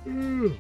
Mm.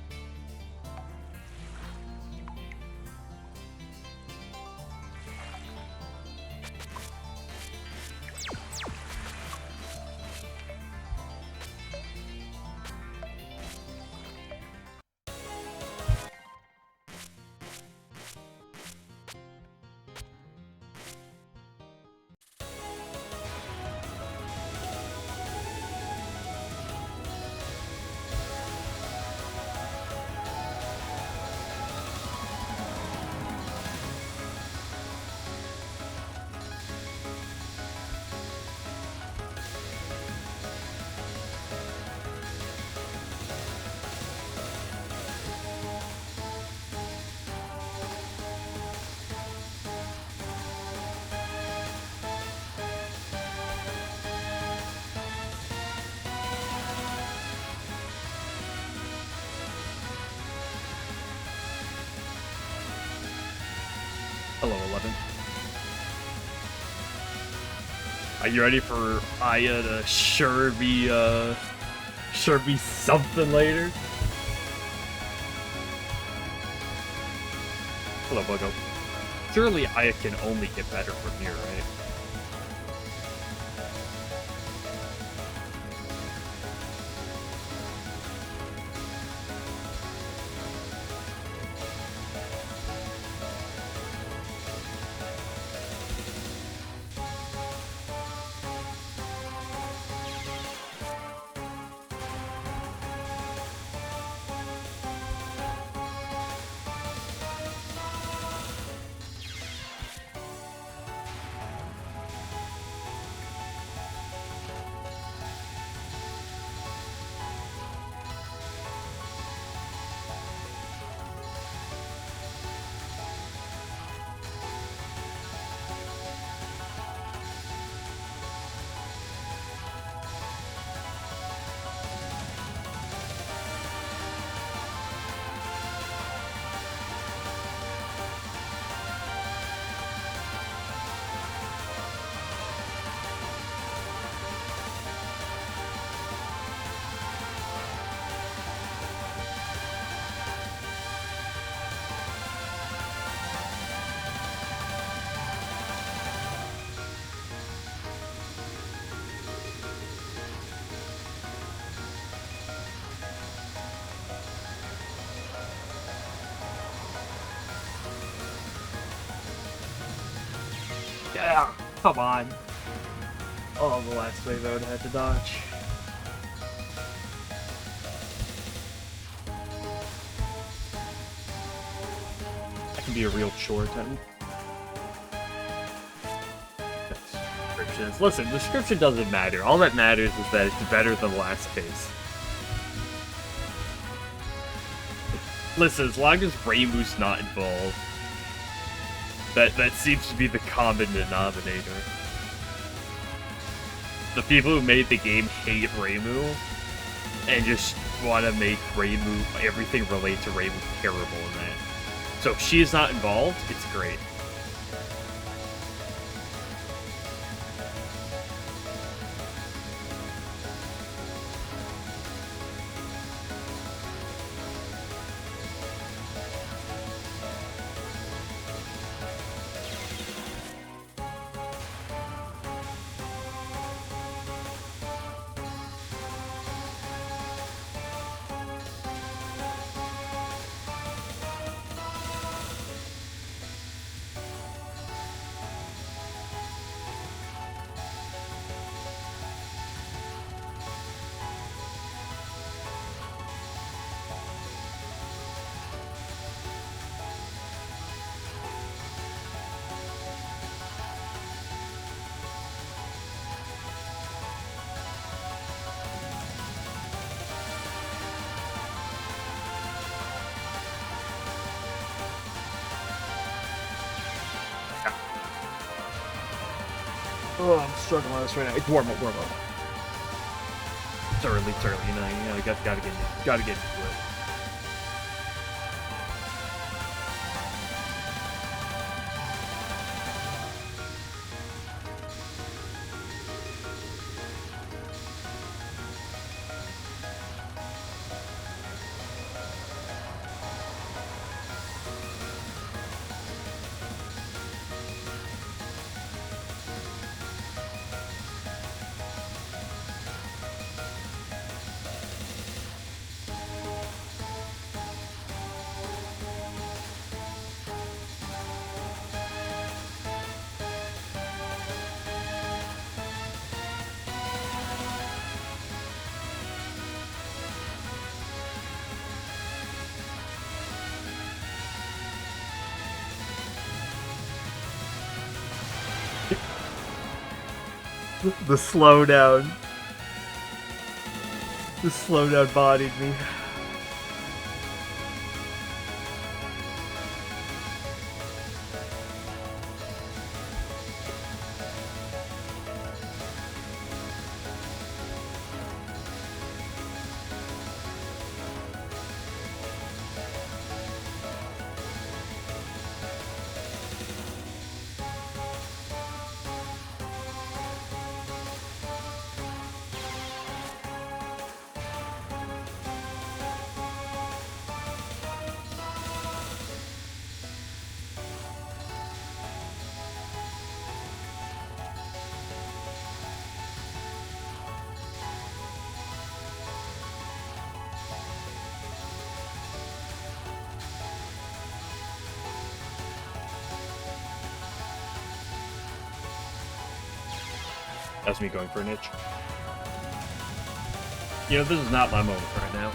Hello, 11. Are you ready for Aya to sure be something later? Hello, Buggo. Surely Aya can only get better from here, right? Yeah, come on. Oh, the last wave I would have had to dodge. That can be a real chore time. Descriptions. Listen, description doesn't matter. All that matters is that it's better than the last case. Listen, as long as Reimu's not involved, that seems to be the common denominator. The people who made the game hate Reimu and just want to make Reimu, everything relate to Reimu terrible in that. So if she's not involved, it's great. Oh, I'm struggling with this right now. It's warm up, warm up. It's early, you know, you gotta get into it. The slowdown. The slowdown bodied me. That's me going for an itch. You know, this is not my moment right now.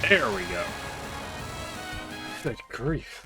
There we go. Good grief.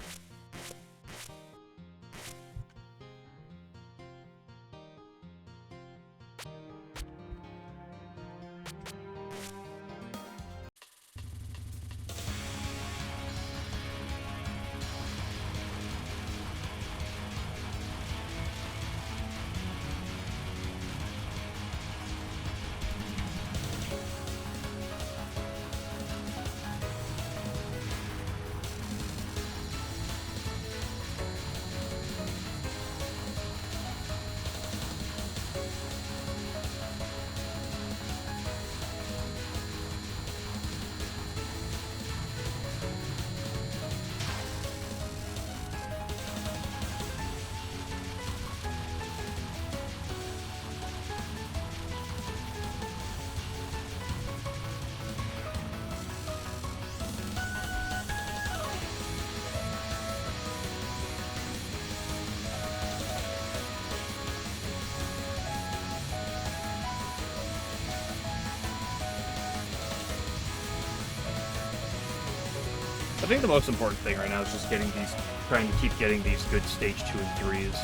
I think the most important thing right now is just trying to keep getting these good stage 2 and 3s.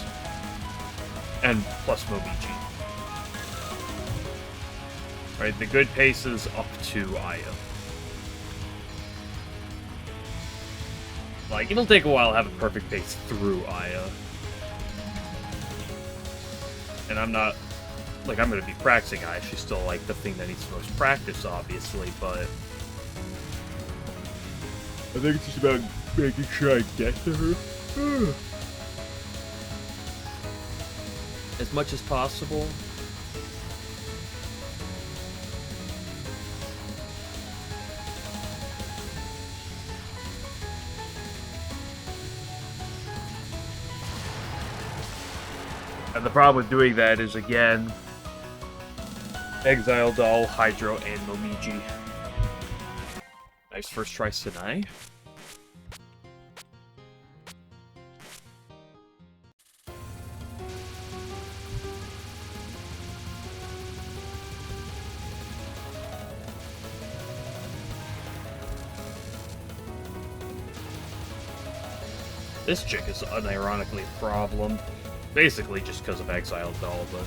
And plus Momiji. Right, the good pace is up to Aya. Like, it'll take a while to have a perfect pace through Aya. And I'm not... Like, I'm gonna be practicing Aya. She's still, like, the thing that needs the most practice, obviously, but... I think it's just about making sure I get to her. As much as possible. And the problem with doing that is, again, Exile Doll, Hydro, and Momiji. Nice first try, Sinai. This chick is unironically a problem. Basically just because of Exile Doll, but...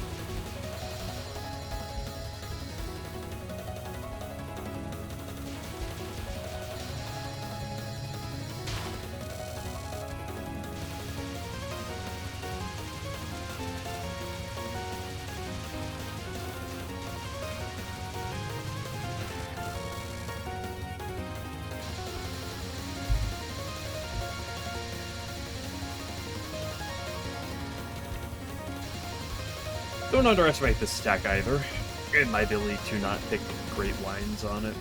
Don't underestimate this attack either, and my ability to not pick great lines on it.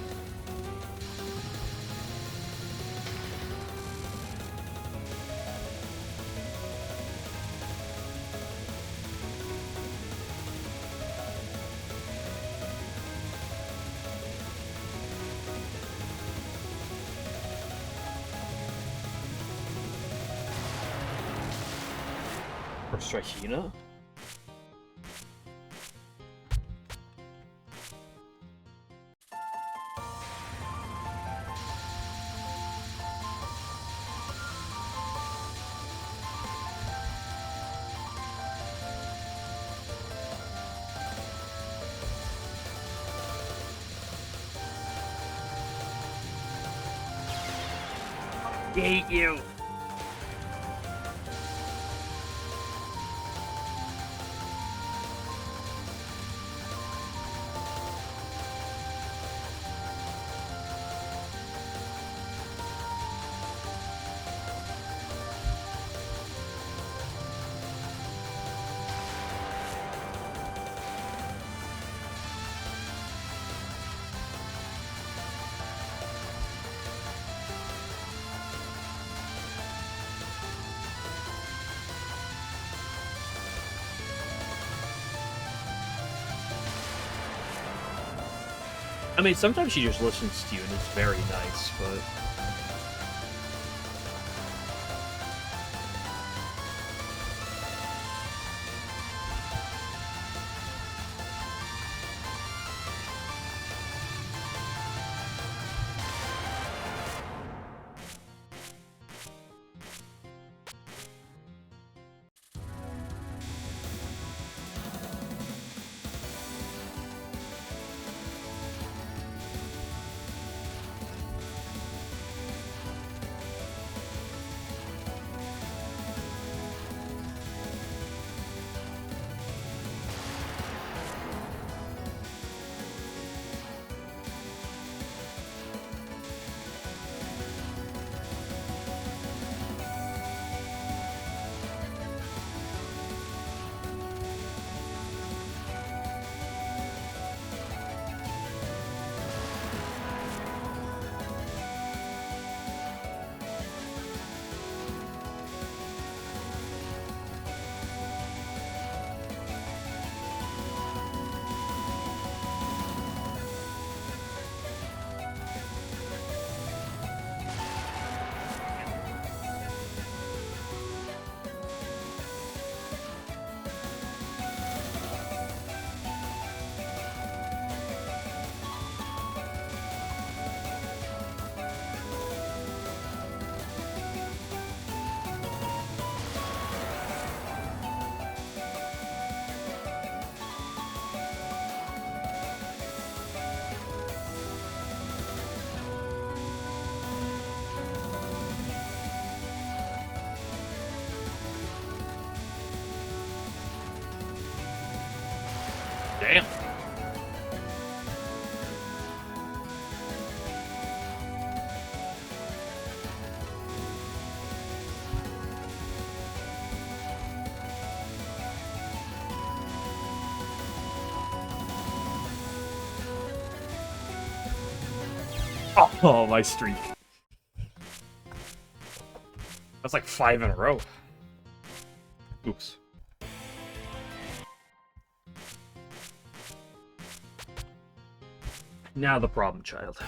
Or Strikina? Hate you. I mean, sometimes she just listens to you, and it's very nice, but... Damn. Oh, my streak. That's like 5 in a row. Oops. Now the problem child.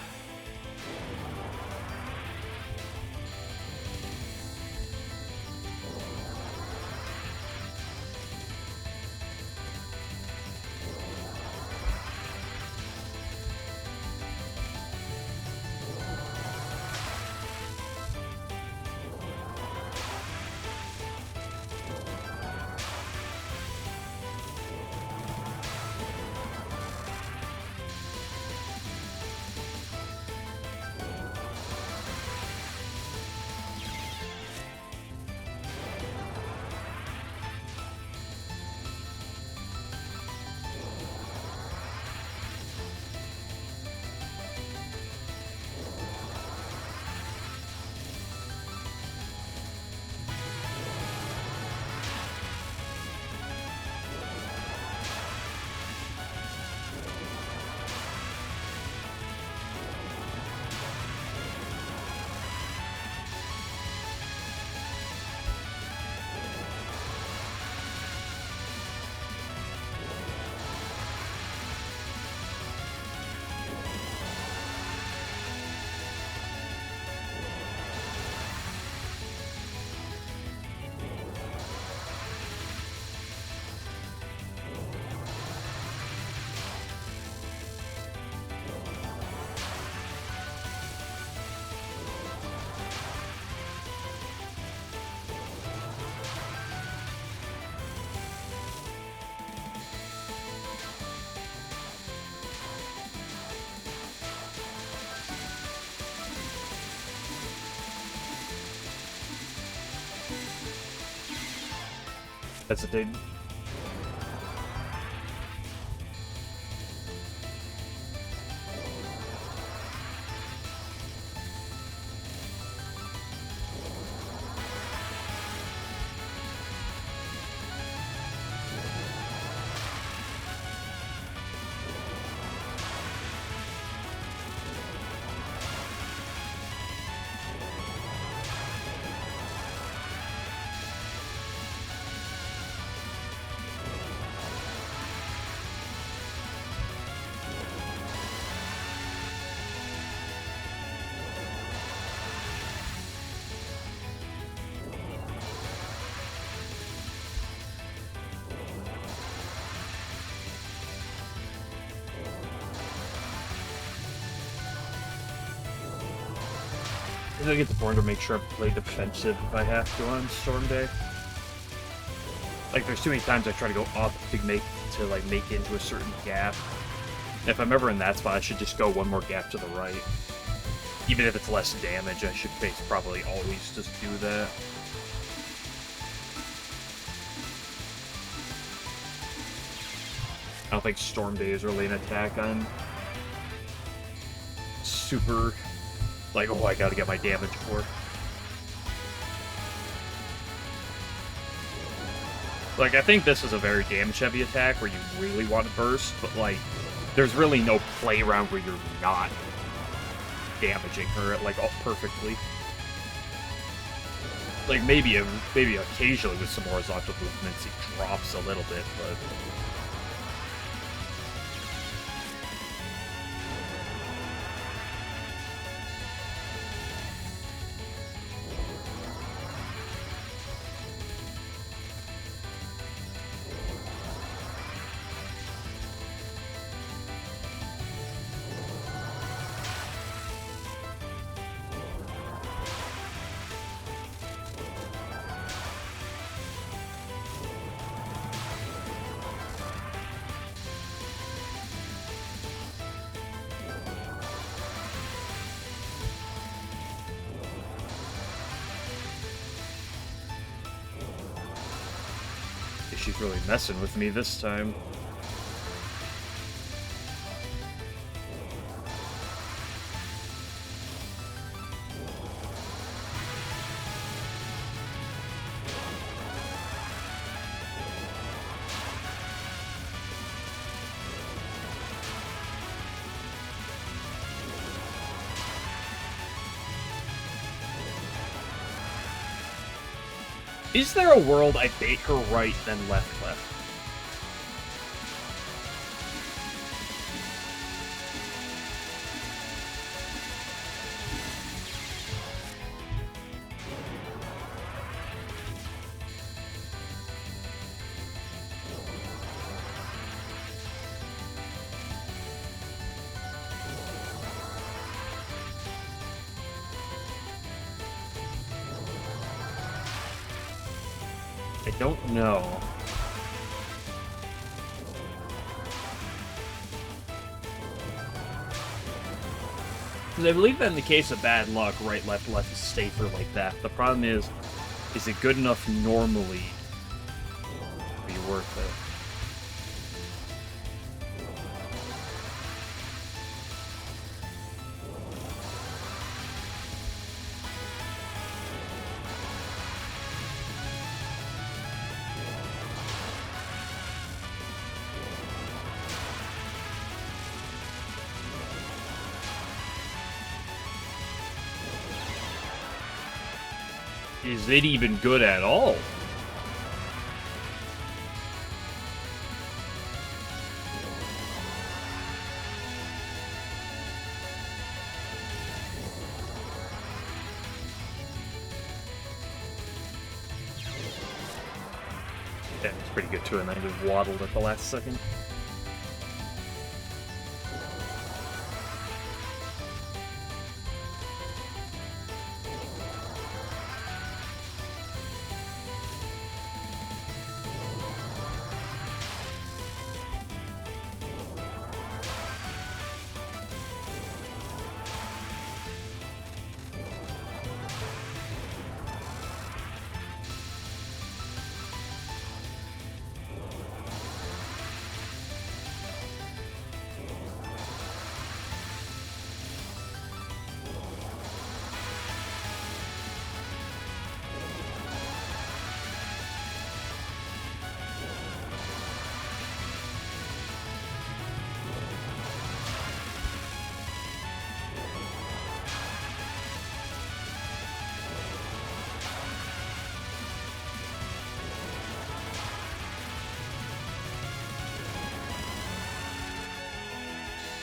That's the thing. I get the point to make sure I play defensive if I have to on Storm Day. Like, there's too many times I try to go up to make into a certain gap. And if I'm ever in that spot, I should just go one more gap to the right. Even if it's less damage, I should probably always just do that. I don't think Storm Day is really an attack on super... Like, oh, I gotta get my damage for. Like, I think this is a very damage-heavy attack where you really want to burst, but, like, there's really no play around where you're not damaging her, like, perfectly. Like, maybe occasionally with some horizontal movements he drops a little bit, but... She's really messing with me this time. Is there a world I bait her right, then left? I don't know. Because I believe that in the case of bad luck, right, left is safer like that. The problem is it good enough normally to be worth it? Is it even good at all? Yeah, it's pretty good too, and I just waddled at the last second.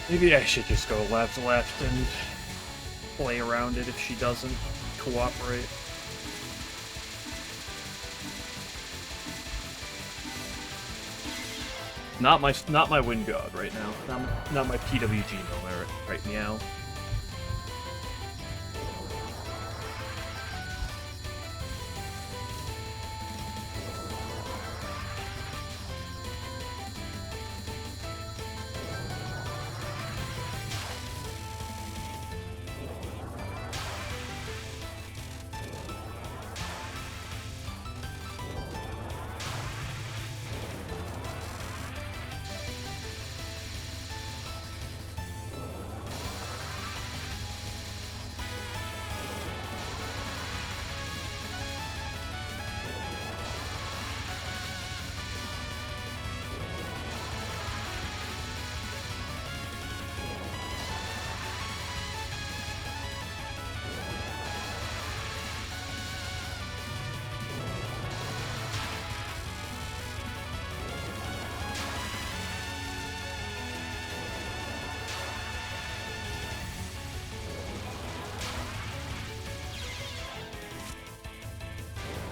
Maybe I should just go left and play around it if she doesn't cooperate. Not my wind god right now. Not my PWG no right meow.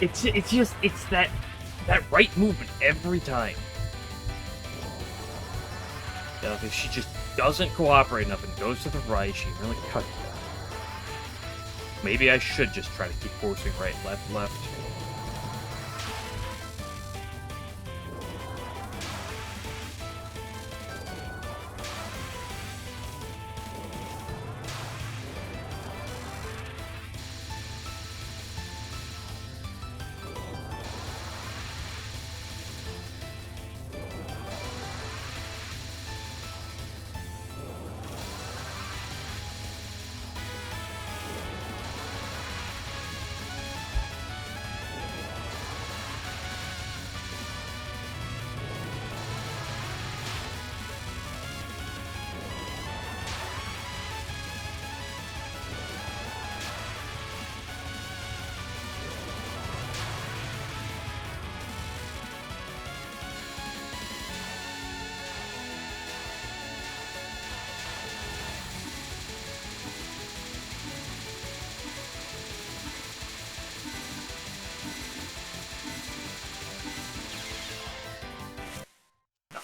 It's that right movement every time. Now, if she just doesn't cooperate enough and goes to the right, she really cuts down. Maybe I should just try to keep forcing right, left, left.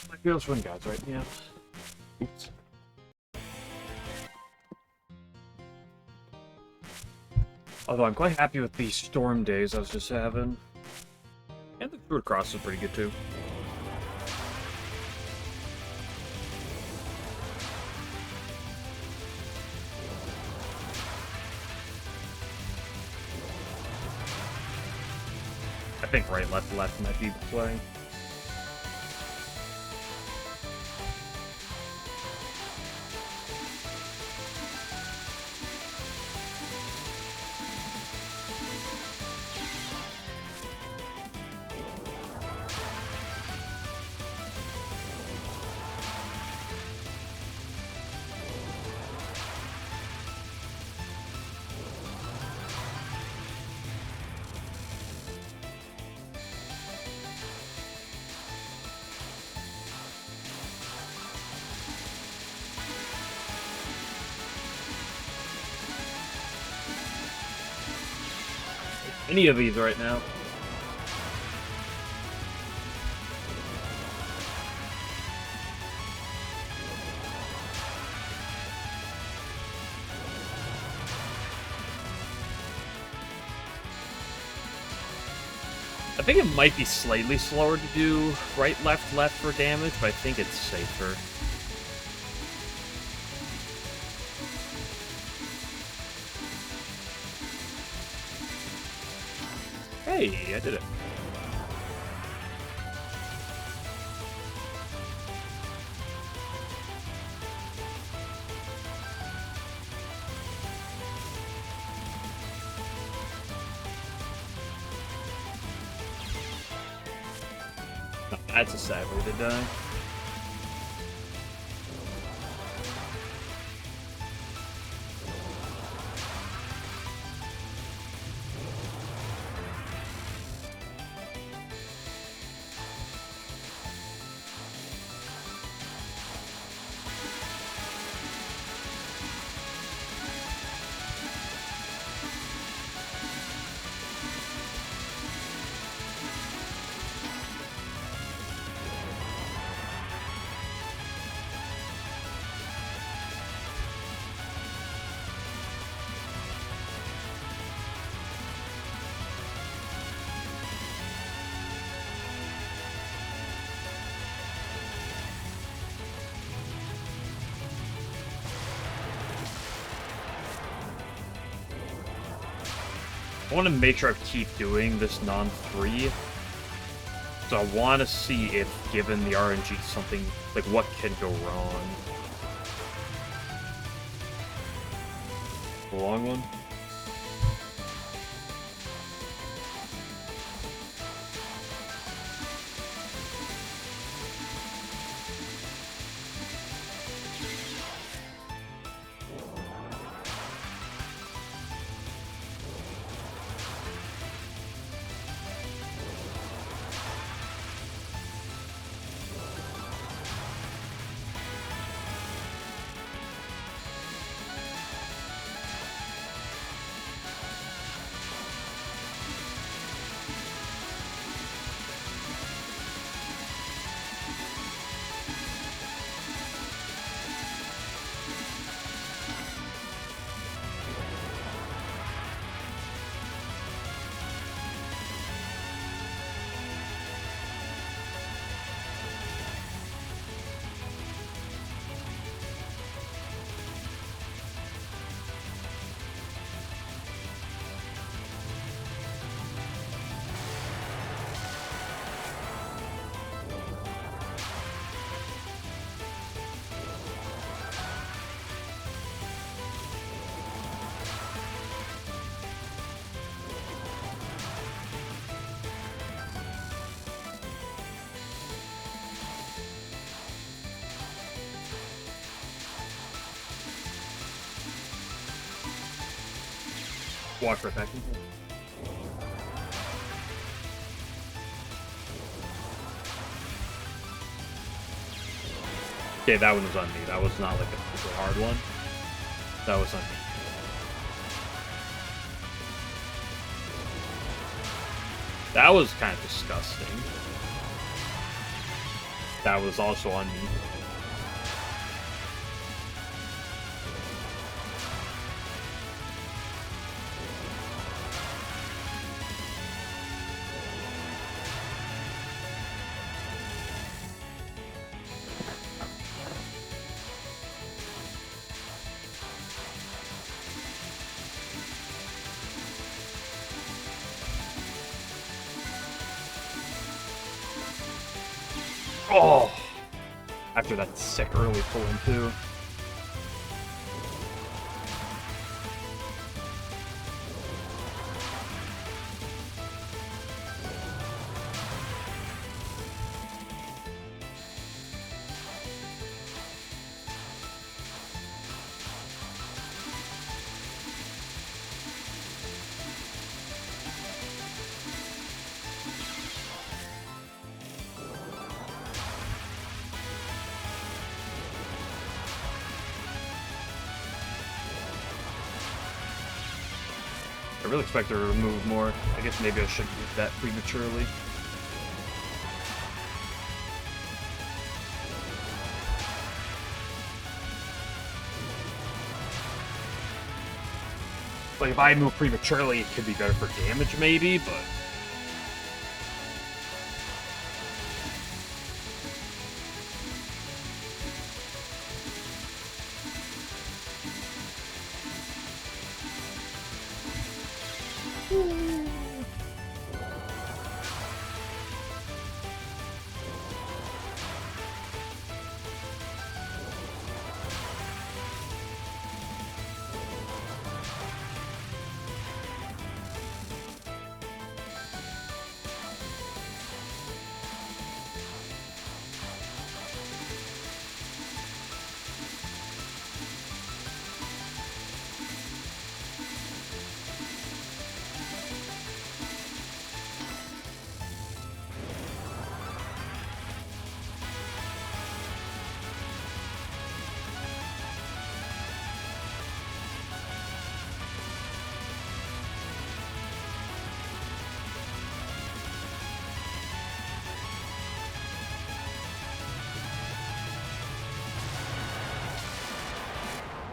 My girl's wind gods right now. Oops. Although I'm quite happy with the storm days I was just having. And the Druid Cross is pretty good too. I think right, left, left might be the play. Any of these right now. I think it might be slightly slower to do right, left, left for damage, but I think it's safer. Hey, I did it. Oh, that's a sad way to die. I want to make sure I keep doing this non-3. So I want to see if, given the RNG, something, like, what can go wrong. The long one? Watch for effect. Okay, that one was on me. That was not like a super hard one. That was on me. That was kind of disgusting. That was also on me. Oh! After that sick early pull-in, too. I really expect her to remove more. I guess maybe I shouldn't do that prematurely. Like, if I move prematurely, it could be better for damage, maybe, but...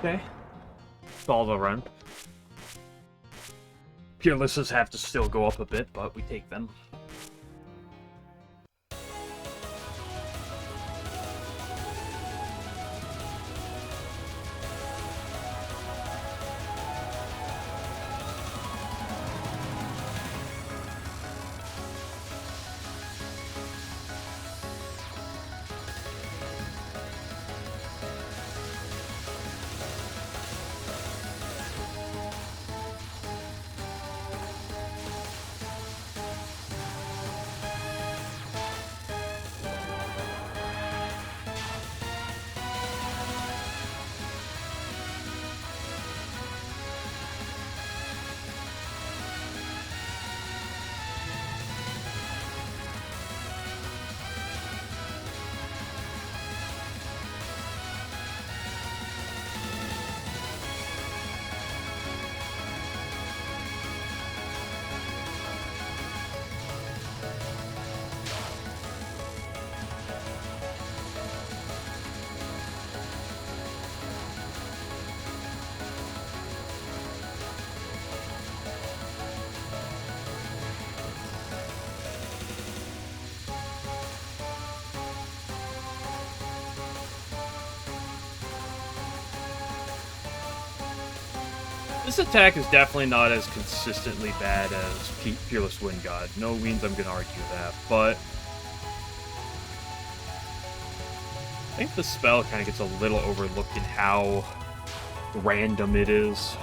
Okay. Solve a run. Peerlesses have to still go up a bit, but we take them. This attack is definitely not as consistently bad as Fearless Wind God. No means I'm gonna argue that, but I think the spell kind of gets a little overlooked in how random it is.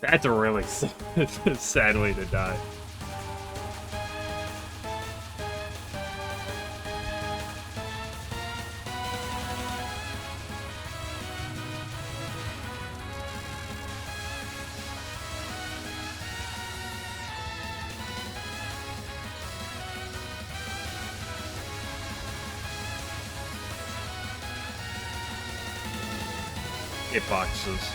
That's a really sad way to die. Hitboxes.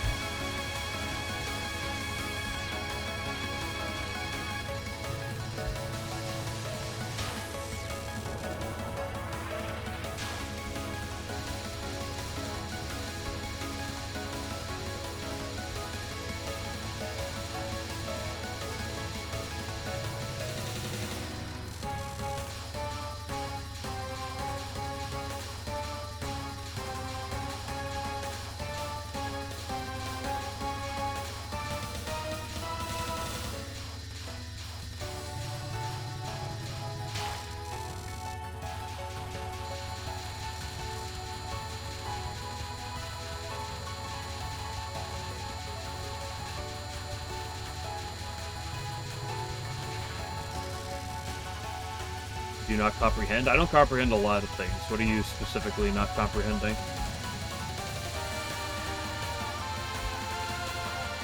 Do you not comprehend? I don't comprehend a lot of things. What are you specifically not comprehending?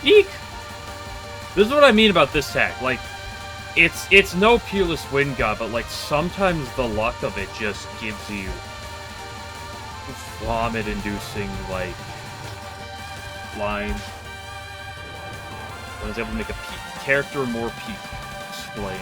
Eek! This is what I mean about this tech. Like, it's no Peerless Wind God, but like sometimes the luck of it just gives you vomit-inducing like lines. I was able to make a character more peak. Explain.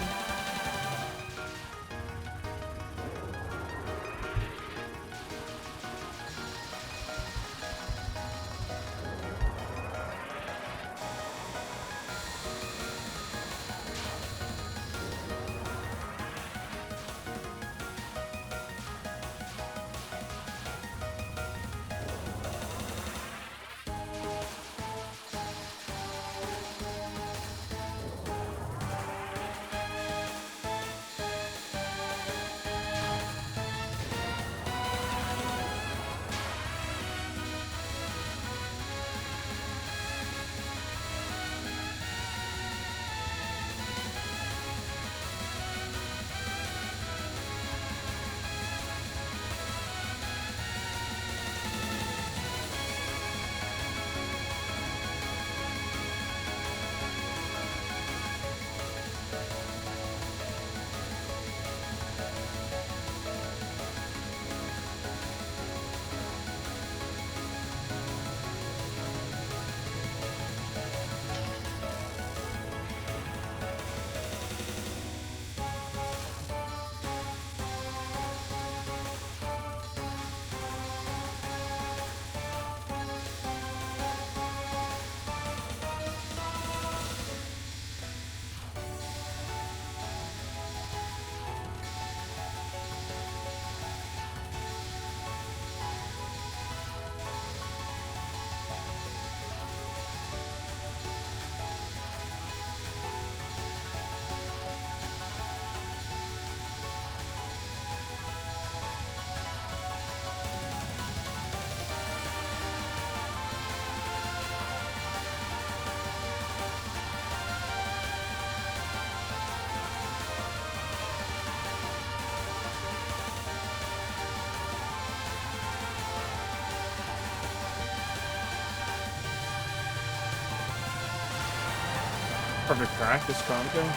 Perfect practice, Congo.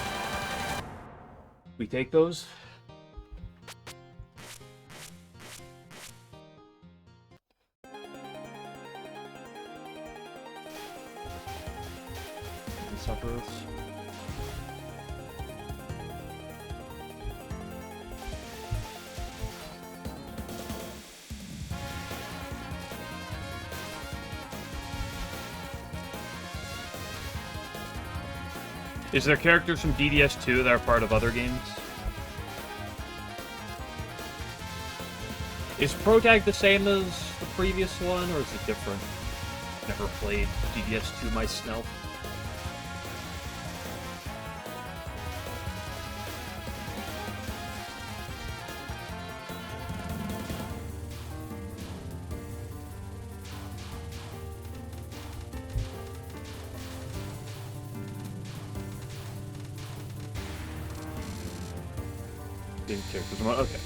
We take those. Suburbs. Is there characters from DDS2 that are part of other games? Is Protag the same as the previous one, or is it different? Never played DDS2 myself. Okay.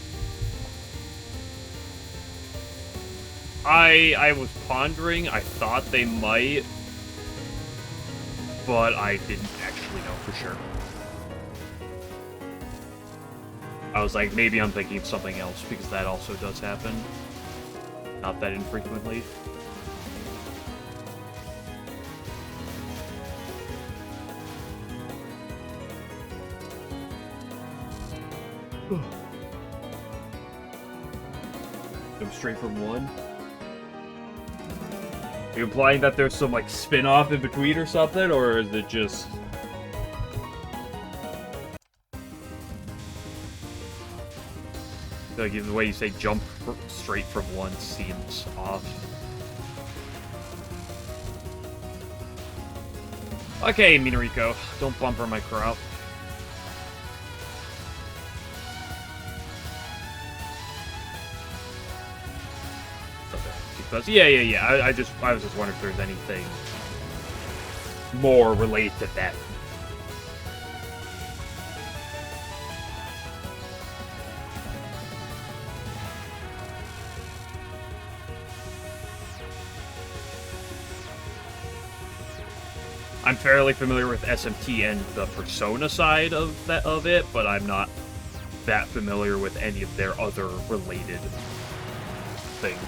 I was pondering. I thought they might, but I didn't actually know for sure. I was like, maybe I'm thinking of something else, because that also does happen. Not that infrequently. Come straight from one. Are you implying that there's some, like, spin-off in between or something, or is it just... Like, the way you say jump straight from one seems off. Okay, Minariko, don't bumper my crowd. Yeah. I was just wondering if there's anything more related to that. I'm fairly familiar with SMT and the Persona side of it, but I'm not that familiar with any of their other related things.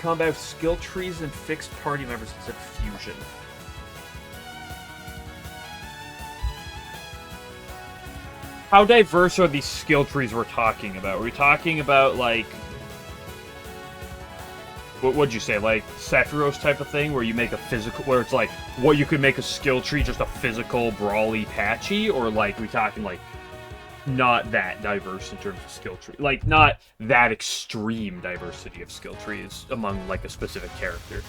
Combat with skill trees and fixed party members instead of fusion. How diverse are these skill trees we're talking about? Are we talking about, like... What'd you say? Like, Sephiroth type of thing, where you make a physical... Where it's like, what you could make a skill tree just a physical, brawly, patchy? Or, like, we talking, like... Not that diverse in terms of skill tree. Like, not that extreme diversity of skill trees among, like, a specific character.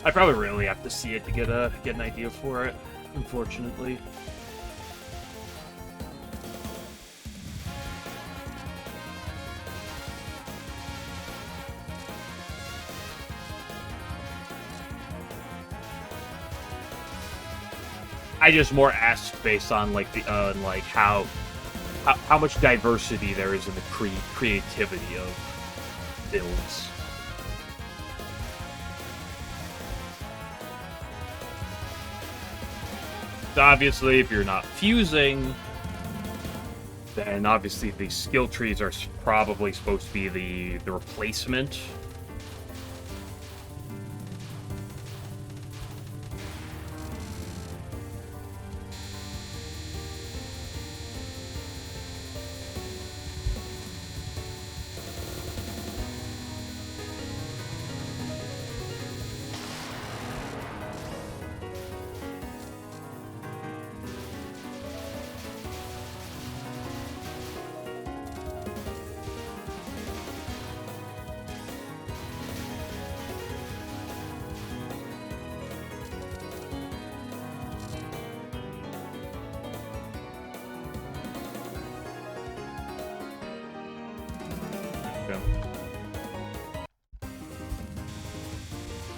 I probably really have to see it to get an idea for it, unfortunately. I just more asked based on like the like how much diversity there is in the creativity of builds. obviously, if you're not fusing, then obviously the skill trees are probably supposed to be the replacement.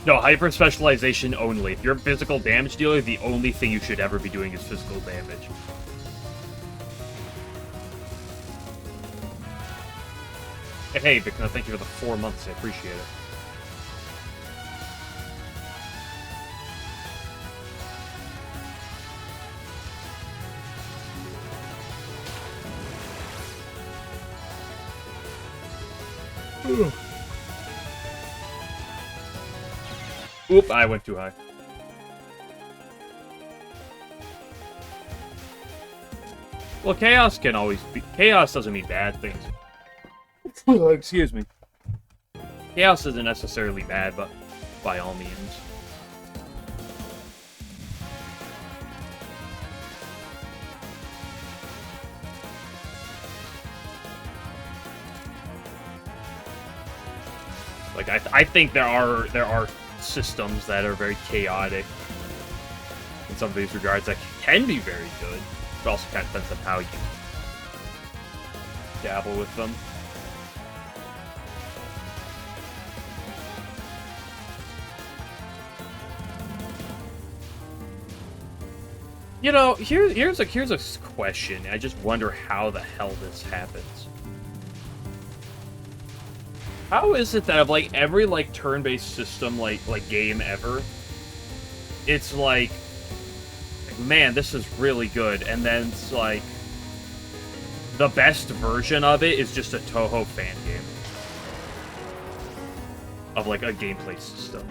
No, hyper specialization only. If you're a physical damage dealer, the only thing you should ever be doing is physical damage. Hey, Victor, thank you for the 4 months. I appreciate it. Oop, I went too high. Well, chaos can always be... Chaos doesn't mean bad things. Excuse me. Chaos isn't necessarily bad, but by all means. Like, I think there are systems that are very chaotic in some of these regards that can be very good, but also kind of depends on how you dabble with them. You know, here's a question. I just wonder how the hell this happens. How is it that of like every like turn-based system like game ever, it's like, man, this is really good, and then it's like the best version of it is just a Touhou fan game of like a gameplay system.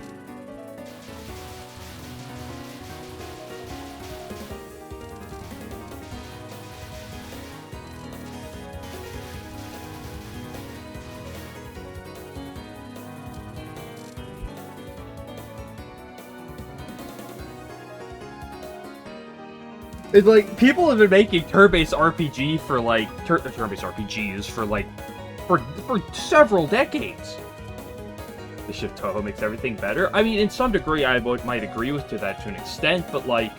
It's like, people have been making turn-based RPG for like turn-based RPGs for like for several decades. The shift Touhou makes everything better. I mean, in some degree, I might agree with to that to an extent, but like,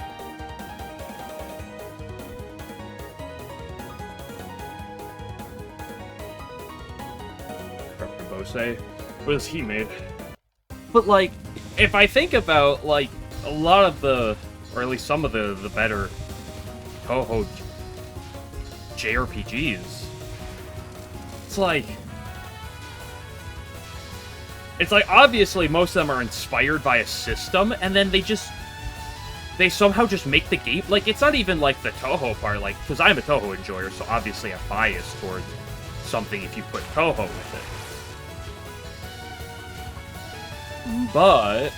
what has he made? But like, if I think about like a lot of the, or at least some of the better Touhou JRPGs, it's like obviously most of them are inspired by a system, and then they somehow just make the game, like, it's not even like the Touhou part, like, because I'm a Touhou enjoyer, so obviously I'm biased towards something if you put Touhou with it. But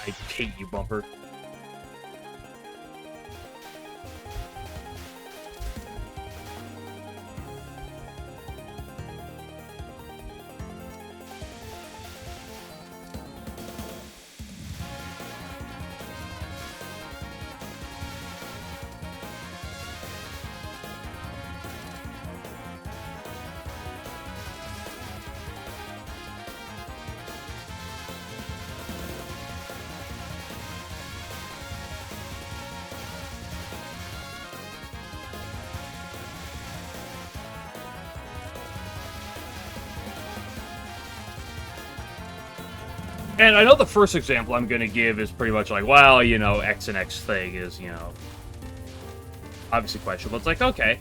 I hate you, Bumper. And I know the first example I'm going to give is pretty much like, well, you know, X and X thing is, you know, obviously questionable. It's like, okay,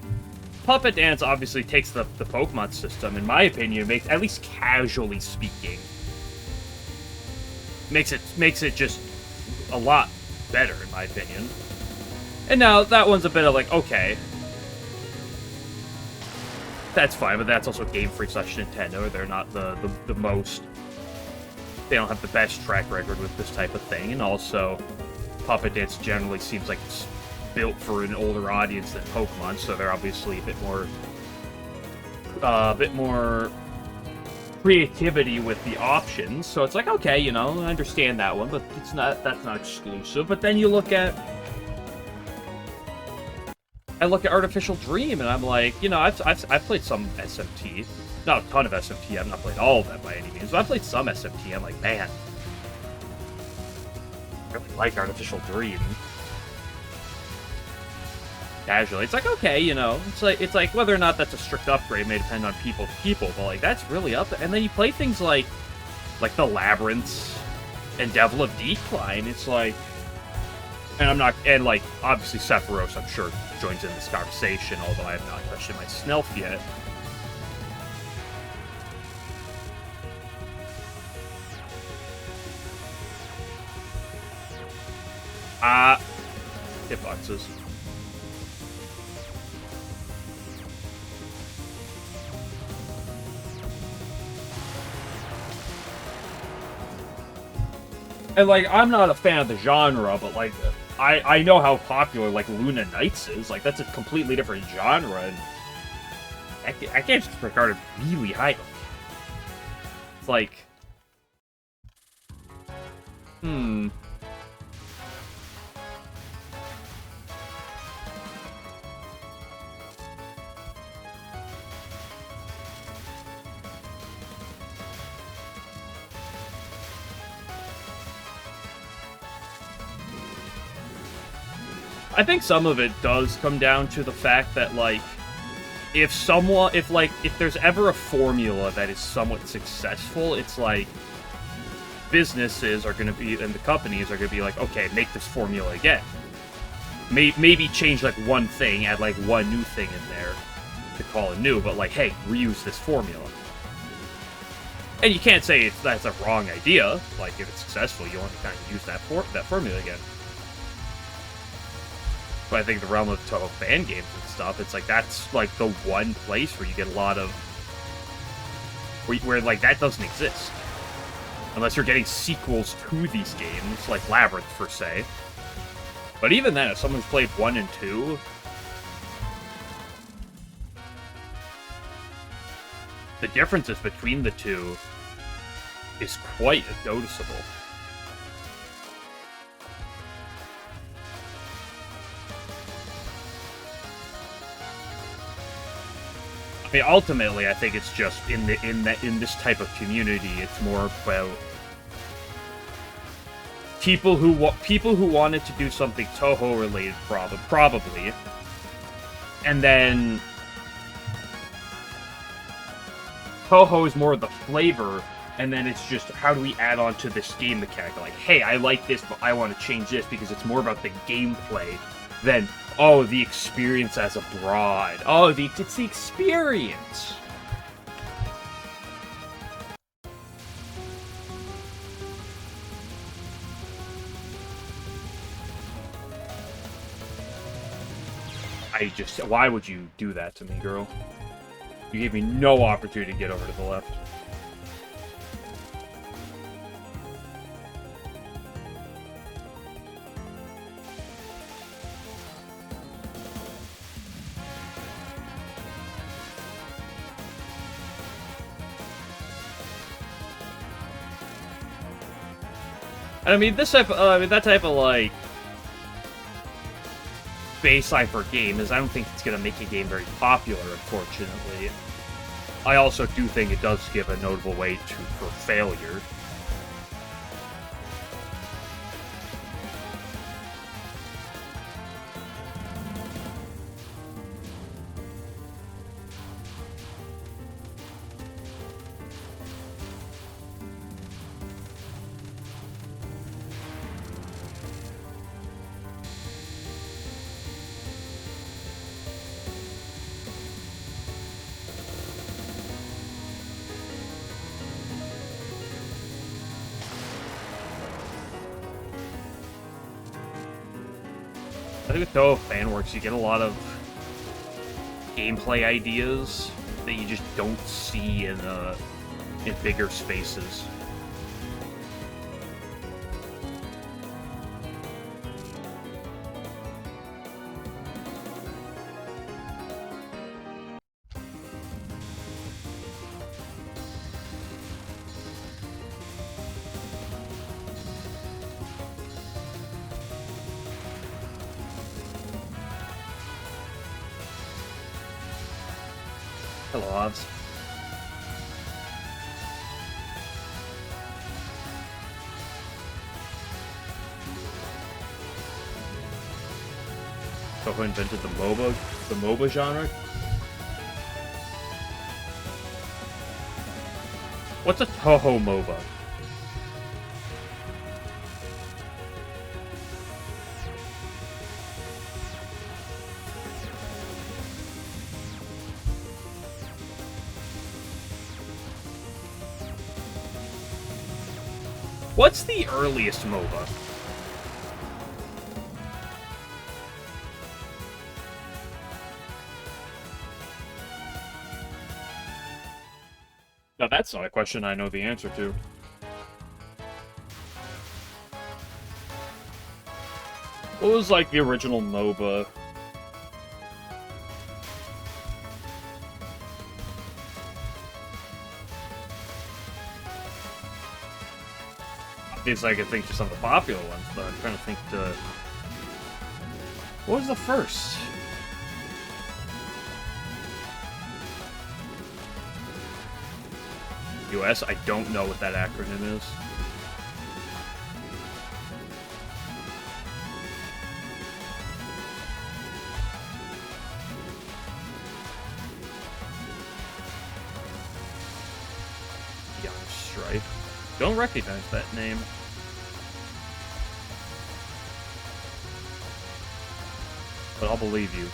Puppet Dance obviously takes the Pokemon system, in my opinion, makes, at least casually speaking, makes it just a lot better, in my opinion. And now, that one's a bit of like, okay, that's fine, but that's also Game Freak / Nintendo. They're not the most... They don't have the best track record with this type of thing, and also, Puppet Dance generally seems like it's built for an older audience than Pokemon, so they're obviously a bit more creativity with the options. So it's like, okay, you know, I understand that one, but that's not exclusive. But then you look at Artificial Dream, and I'm like, you know, I've played some SMT, not a ton of SMT. I've not played all of them by any means, but I played some SMT. I'm like, man, I really like Artificial Dream. Casually, it's like, okay, you know, it's like whether or not that's a strict upgrade may depend on people to people, but like that's really up there. And then you play things like the Labyrinths and Devil of Decline. It's like, and I'm not, and like obviously Sephiroth, I'm sure joins in this conversation, although I have not questioned my Snelf yet. Hitboxes. And, like, I'm not a fan of the genre, but, like, I know how popular, like, Luna Knights is. Like, that's a completely different genre, and I can't just regard it really highly. It's like... I think some of it does come down to the fact that, like, if there's ever a formula that is somewhat successful, it's like, businesses are going to be, and the companies are going to be like, okay, make this formula again. Maybe change, like, one thing, add, like, one new thing in there to call it new, but, like, hey, reuse this formula. And you can't say that's a wrong idea. Like, if it's successful, you want to kind of use that formula again. But I think the realm of Touhou fan games and stuff, it's like that's like the one place where you get a lot of where like that doesn't exist unless you're getting sequels to these games, like Labyrinth per se. But even then, if someone's played 1 and 2, the differences between the two is quite noticeable. I mean, ultimately, I think it's just in this type of community, it's more about people who wanted to do something Touhou related, probably, and then Touhou is more of the flavor, and then it's just how do we add on to this game mechanic? Like, hey, I like this, but I want to change this because it's more about the gameplay than, oh, the experience as a broad. Oh, it's the experience. Why would you do that to me, girl? You gave me no opportunity to get over to the left. I mean, that type of, like, baseline for a game is I don't think it's going to make a game very popular, unfortunately. I also do think it does give a notable way for failure. I think with Touhou Fanworks, you get a lot of gameplay ideas that you just don't see in bigger spaces. Hello, Oz. So who invented the MOBA genre? What's a Touhou MOBA? What's the earliest MOBA? Now that's not a question I know the answer to. What was, like, the original MOBA? Obviously, I could think of some of the popular ones, but I'm trying to think what was the first? US? I don't know what that acronym is. Young Strife. Don't recognize that name. But I'll believe you.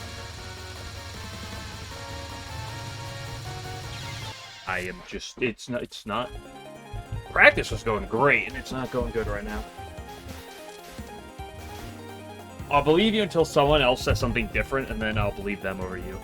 I am just, it's not. Practice was going great, and it's not going good right now. I'll believe you until someone else says something different, and then I'll believe them over you.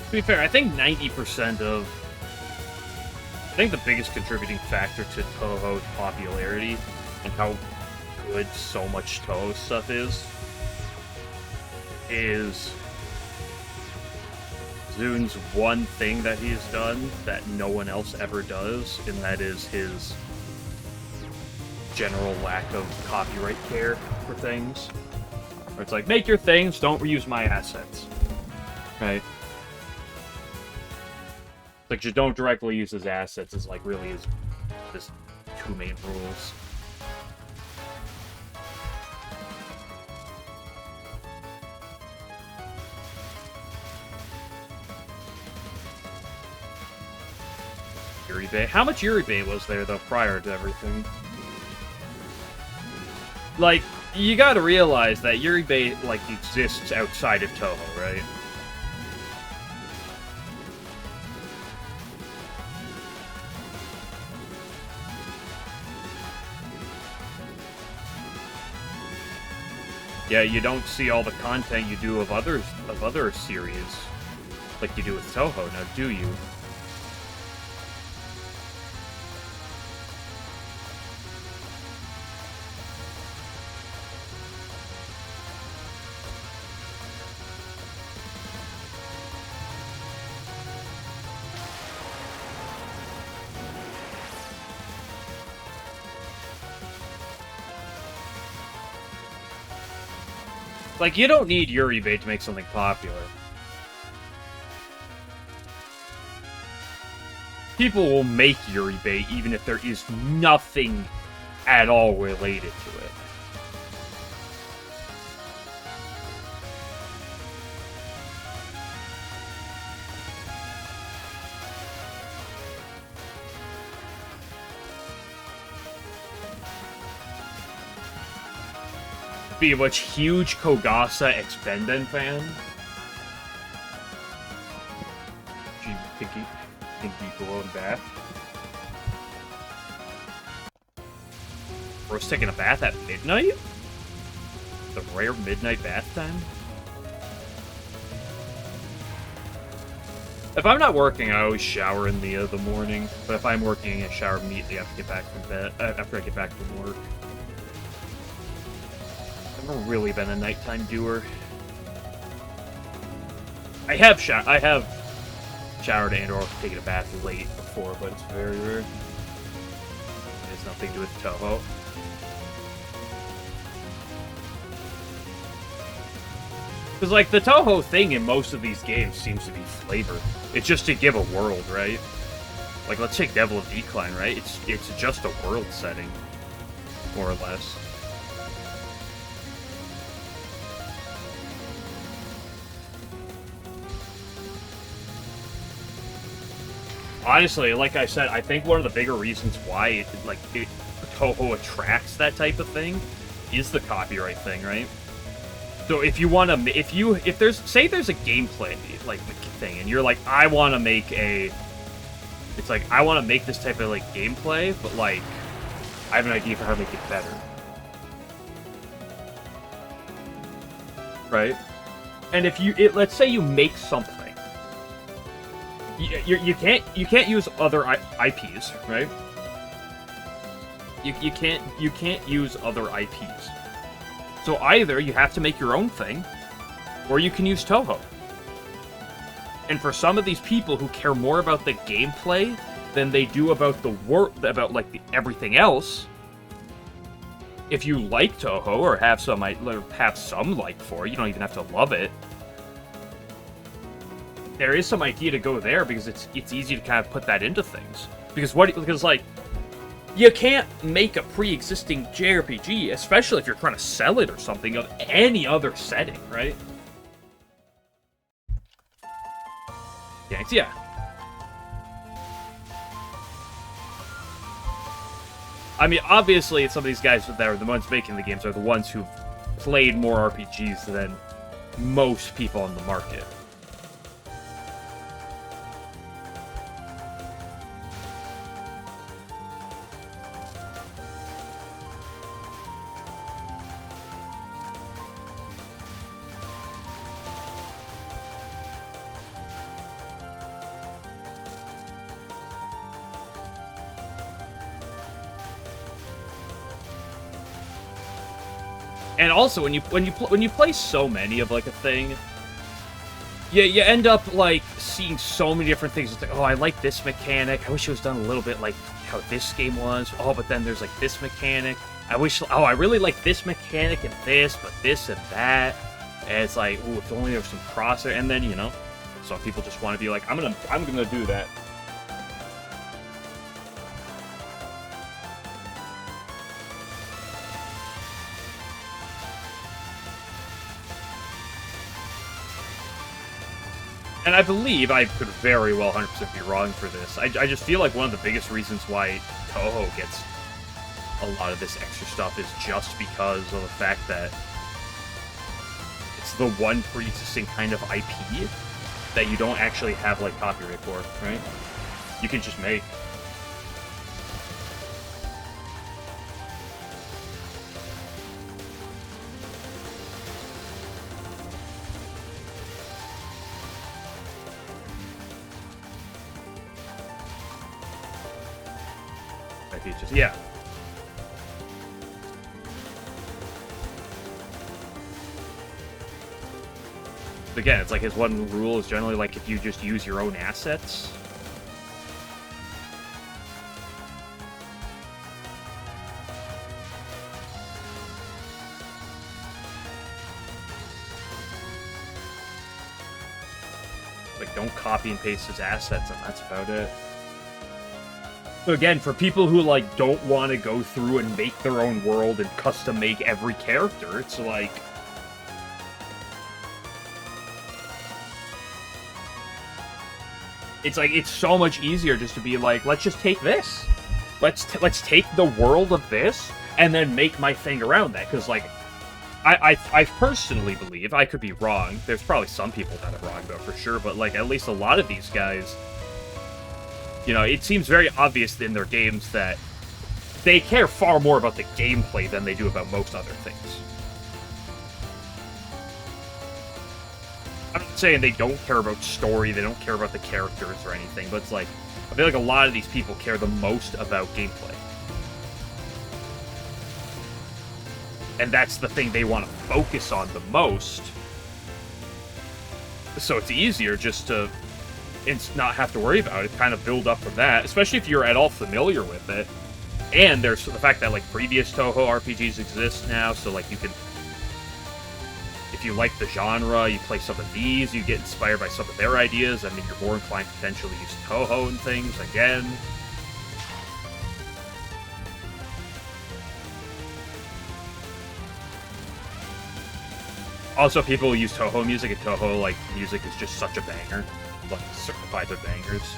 To be fair, I think 90% of... I think the biggest contributing factor to Touhou's popularity and how good so much Touhou stuff is Zun's one thing that he's done that no one else ever does, and that is his general lack of copyright care for things. Where it's like, make your things, don't reuse my assets. Right? Like, just don't directly use his assets is, like, really his two main rules. Yuri Bay. How much Yuri Bay was there, though, prior to everything? Like, you gotta realize that Yuri Bay, like, exists outside of Touhou, right? Yeah, you don't see all the content you do of other series, like you do with Touhou, now do you? Like, you don't need Yuri Bay to make something popular. People will make Yuri Bay even if there is nothing at all related to it. Be a much huge Kogasa X Benden fan. Do you think you go in bath? Bro's taking a bath at midnight? The rare midnight bath time? If I'm not working, I always shower in the morning. But if I'm working, I shower immediately after I get back from bed. After I get back from work. I've never really been a nighttime doer. I have showered and or taken a bath late before, but it's very rare. It has nothing to do with Touhou. Because, like, the Touhou thing in most of these games seems to be flavor. It's just to give a world, right? Like, let's take Devil of Decline, right? It's just a world setting, more or less. Honestly, like I said, I think one of the bigger reasons why Touhou attracts that type of thing is the copyright thing, right? So if you want to, if there's a gameplay like thing, and you're like, I want to make I want to make this type of like gameplay, but like, I have an idea for how to make it better, right? And if let's say you make something. You can't use other IPs, right? You can't use other IPs. So either you have to make your own thing, or you can use Touhou. And for some of these people who care more about the gameplay than they do about the work, about like everything else, if you like Touhou or have some like for it, you don't even have to love it. There is some idea to go there because it's easy to kind of put that into things. Because like, you can't make a pre-existing JRPG, especially if you're trying to sell it or something, of any other setting, right? Yeah. I mean, obviously, some of these guys that are the ones making the games are the ones who've played more RPGs than most people on the market. And also, when you play so many of like a thing, you end up like seeing so many different things. It's like, oh, I like this mechanic. I wish it was done a little bit like how this game was. Oh, but then there's like this mechanic. I really like this mechanic and this, but this and that. And it's like, oh, if only there was some crossover. And then, you know, some people just want to be like, I'm gonna do that. And I believe, I could very well 100% be wrong for this, I just feel like one of the biggest reasons why Touhou gets a lot of this extra stuff is just because of the fact that it's the one pre-existing kind of IP that you don't actually have, like, copyright for, right? You can just make. Yeah. Again, it's like his one rule is generally like if you just use your own assets. Like, don't copy and paste his assets, and that's about it. So again, for people who, like, don't want to go through and make their own world and custom make every character, it's like... It's so much easier just to be like, let's just take this. Let's take the world of this, and then make my thing around that, because, like, I personally believe, I could be wrong, there's probably some people that are wrong about for sure, but, like, at least a lot of these guys... You know, it seems very obvious in their games that they care far more about the gameplay than they do about most other things. I'm not saying they don't care about story, they don't care about the characters or anything, but it's like, I feel like a lot of these people care the most about gameplay. And that's the thing they want to focus on the most. So it's easier just to... and not have to worry about it, kind of build up from that, especially if you're at all familiar with it. And there's the fact that, like, previous Touhou RPGs exist now, so, like, you can... If you like the genre, you play some of these, you get inspired by some of their ideas, I mean, you're more inclined to potentially use Touhou and things, again. Also, people use Touhou music, and Touhou, like, music is just such a banger. Like, certified with bangers.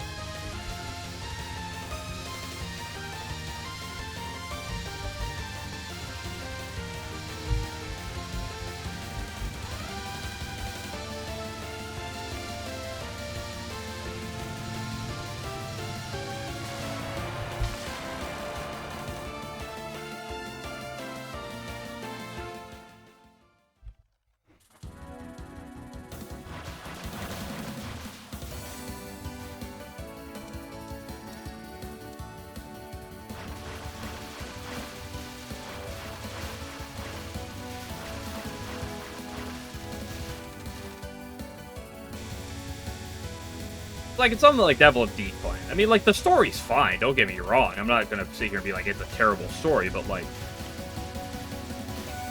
Like, it's something like Devil of Decline. I mean, like, the story's fine, don't get me wrong. I'm not gonna sit here and be like, it's a terrible story, but, like...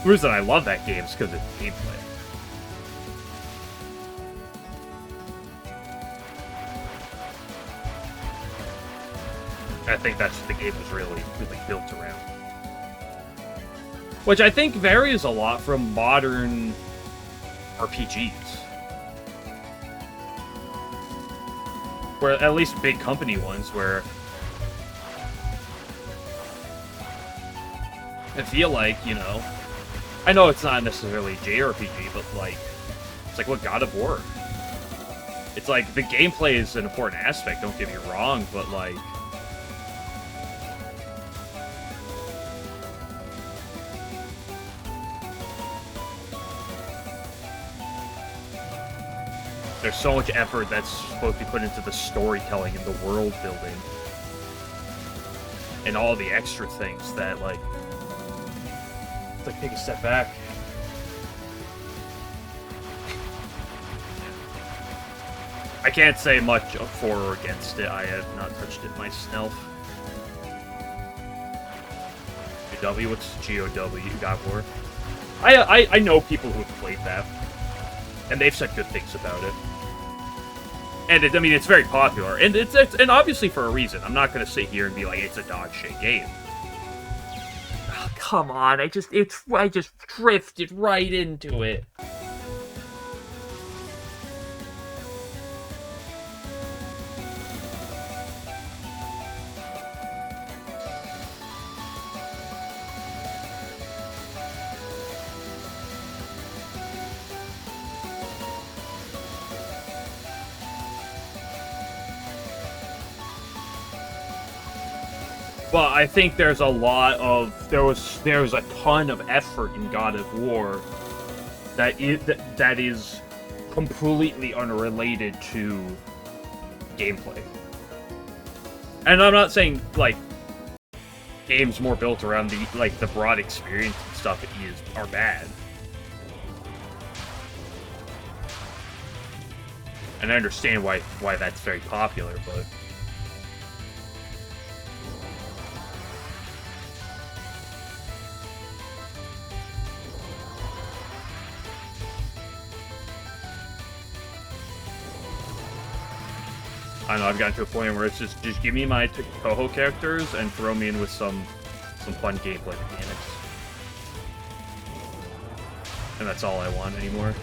The reason I love that game is because it's gameplay. I think that's what the game was really built around. Which I think varies a lot from modern RPGs. Where, at least big company ones, where I feel like, you know, I know it's not necessarily JRPG, but, like, it's like what God of War. It's like, the gameplay is an important aspect, don't get me wrong, but, like, there's so much effort that's supposed to be put into the storytelling and the world building. And all the extra things that, like... It's like, take a step back. I can't say much for or against it. I have not touched it myself. GW, what's GOW? God of War. I know people who have played that. And they've said good things about it. And I mean, it's very popular, and it's and obviously for a reason. I'm not gonna sit here and be like it's a dog shit game. Oh, come on, I just drifted right into it. But I think there's a lot of there was a ton of effort in God of War that is completely unrelated to gameplay. And I'm not saying like games more built around the broad experience and stuff are bad. And I understand why that's very popular, but I don't know, I've gotten to a point where it's just give me my Touhou characters and throw me in with some fun gameplay mechanics. And that's all I want anymore.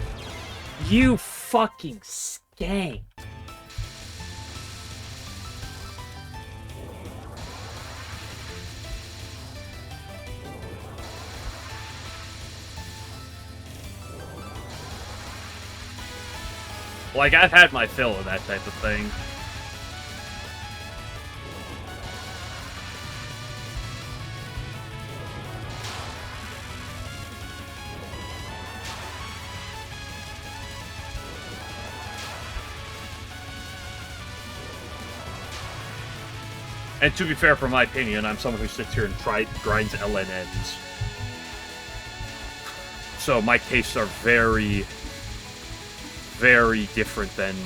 You fucking skank! Like, I've had my fill of that type of thing. And to be fair, from my opinion, I'm someone who sits here and grinds LNNs. So my tastes are very, very different than...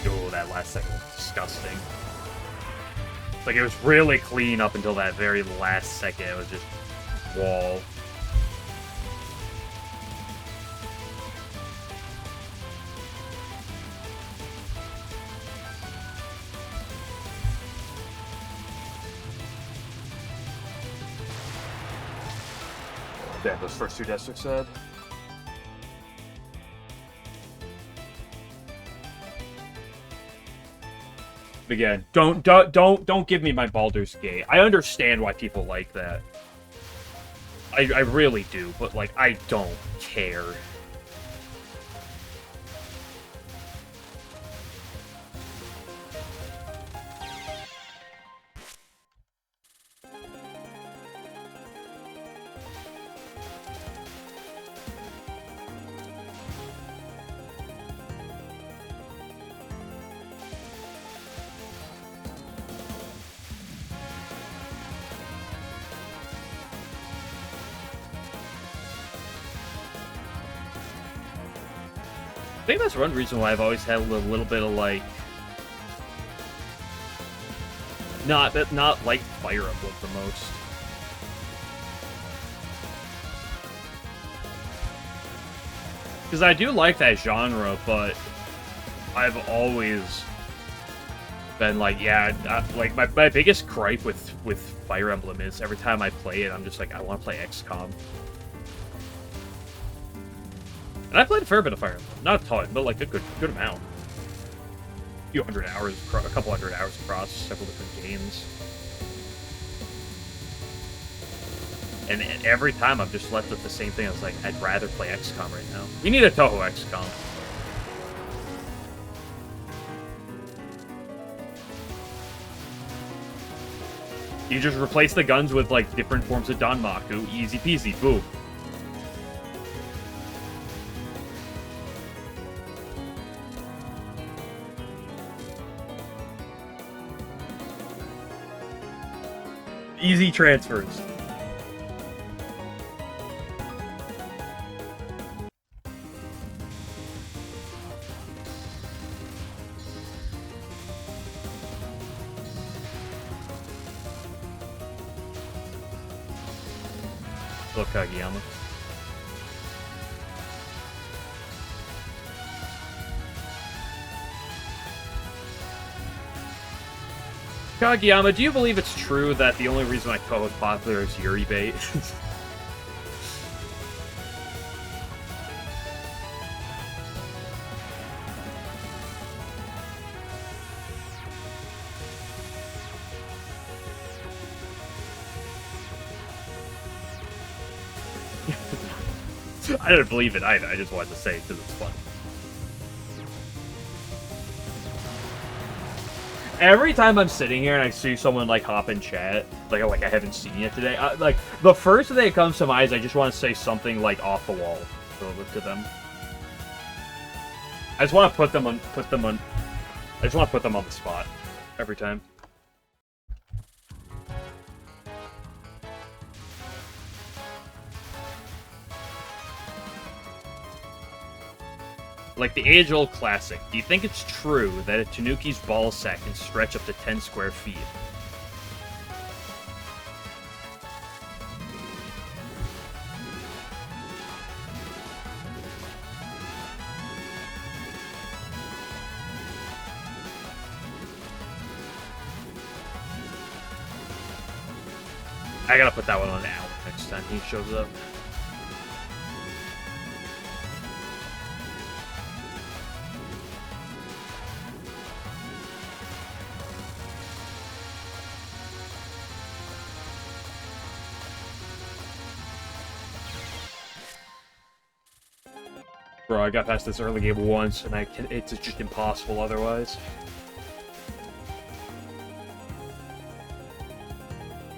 Oh, that last second was disgusting. Like, it was really clean up until that very last second. It was just wall. Damn, those first two deaths are sad. Again, don't give me my Baldur's Gate. I understand why people like that. I really do, but like I don't care. I think that's one reason why I've always had a little bit of like not like Fire Emblem the most. Because I do like that genre, but I've always been like, yeah, like my biggest gripe with Fire Emblem is every time I play it, I'm just like, I want to play XCOM. And I played a fair bit of Fire Emblem. Not a ton, but like a good amount. A couple hundred hours across several different games. And every time I'm just left with the same thing. I was like, I'd rather play XCOM right now. We need a Touhou XCOM. You just replace the guns with like different forms of Danmaku. Easy peasy. Boom. Easy transfers. Look, Kageyama. Kageyama, do you believe it's true that the only reason why Touhou is popular is Yuri bait? I don't believe it either. I just wanted to say it because it's fun. Every time I'm sitting here and I see someone like hop in chat, like I haven't seen it today, like the first thing that comes to mind is I just want to say something like off the wall to them. I just want to put them on the spot every time. Like the age-old classic, do you think it's true that a Tanuki's ball sack can stretch up to 10 square feet? I gotta put that one on Al next time he shows up. Bro, I got past this early game once, and it's just impossible otherwise.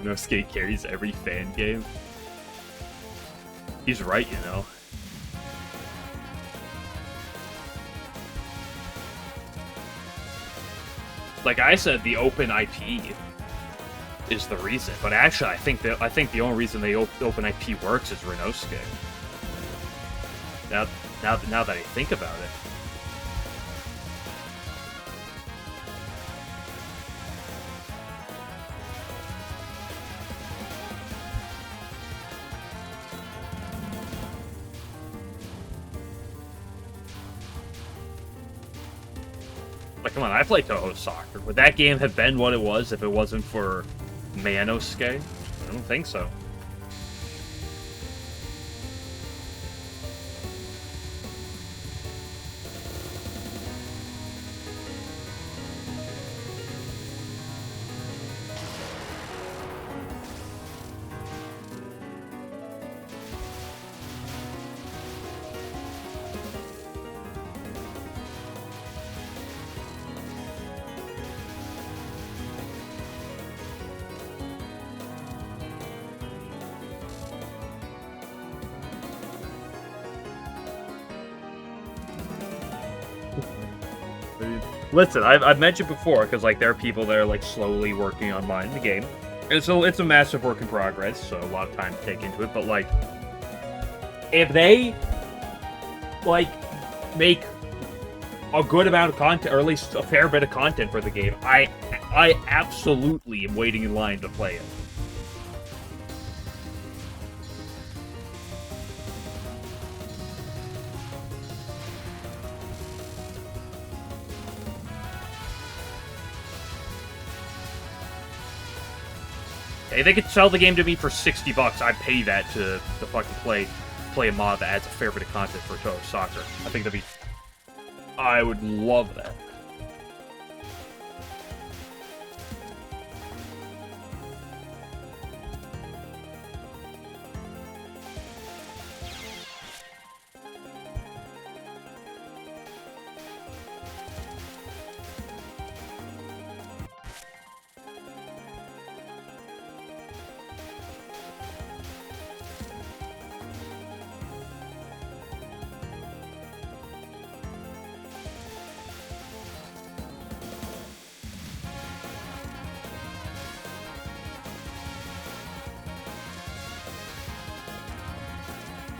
No skate carries every fan game. He's right, you know. Like I said, the open IP is the reason, but actually, I think the only reason the open IP works is Renosuke. Now that I think about it. Like, come on, I play Touhou Soccer. Would that game have been what it was if it wasn't for Manosuke? I don't think so. Listen, I've mentioned before, because like there are people that are like slowly working on mine in the game. And so it's a massive work in progress, so a lot of time to take into it, but like if they like make a good amount of content, or at least a fair bit of content for the game, I absolutely am waiting in line to play it. If they could sell the game to me for $60, I'd pay that to fucking play a mod that adds a fair bit of content for Touhou Soccer. I think that'd be... I would love that.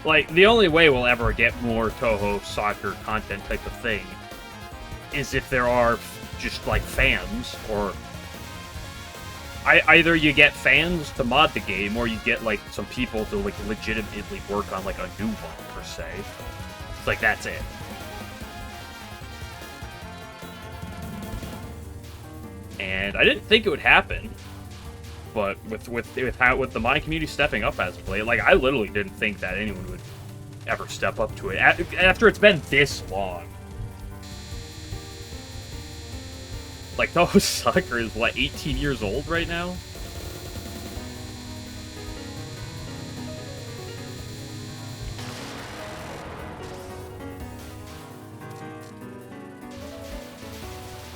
Like, the only way we'll ever get more Touhou Soccer content type of thing is if there are just, like, fans, or... either you get fans to mod the game, or you get, like, some people to, like, legitimately work on, like, a new one, per se. It's like, that's it. And I didn't think it would happen. But with the Mind community stepping up as of late, like, I literally didn't think that anyone would ever step up to it after it's been this long. Like, Touhou Soccer is, what, 18 years old right now?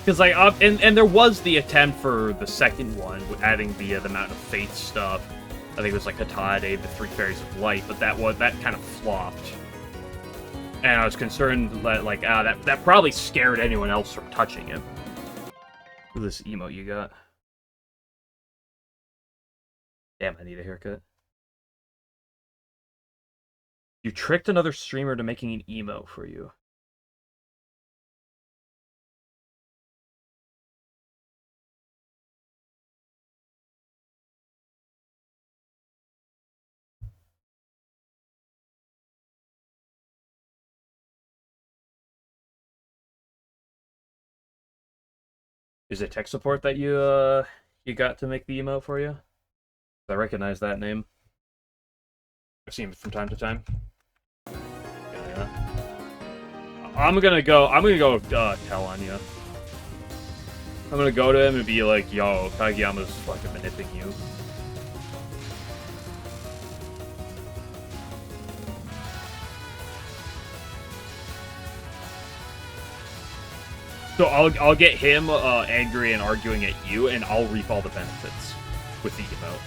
Because like, and there was the attempt for the second one with adding the Mountain of Faith stuff. I think it was like Hatade, the Three Fairies of Light, but that kind of flopped. And I was concerned that like, that probably scared anyone else from touching it. Look at this emote you got. Damn, I need a haircut. You tricked another streamer to making an emote for you. Is it tech support that you got to make the emote for you? I recognize that name. I've seen it from time to time. Yeah. I'm gonna go tell on you. I'm gonna go to him and be like, yo, Kageyama's fucking manipulating you. So I'll get him angry and arguing at you, and I'll reap all the benefits with the emote.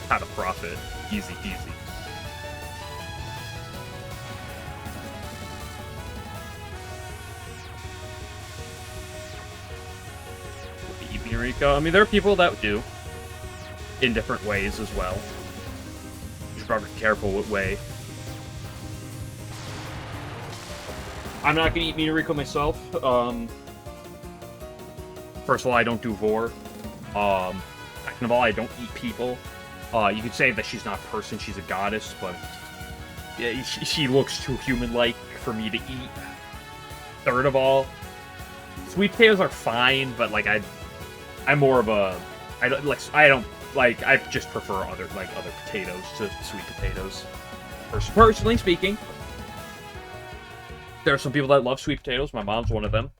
How to profit. Easy peasy. With the Rico, I mean, there are people that do. In different ways as well. You should probably be careful what way. I'm not gonna eat Minariko myself. First of all, I don't do vor. Second of all, I don't eat people. You could say that she's not a person, she's a goddess, but yeah, she looks too human-like for me to eat. Third of all, sweet potatoes are fine, but like I'm more of a I just prefer other potatoes to sweet potatoes. Personally speaking. There are some people that love sweet potatoes. My mom's one of them.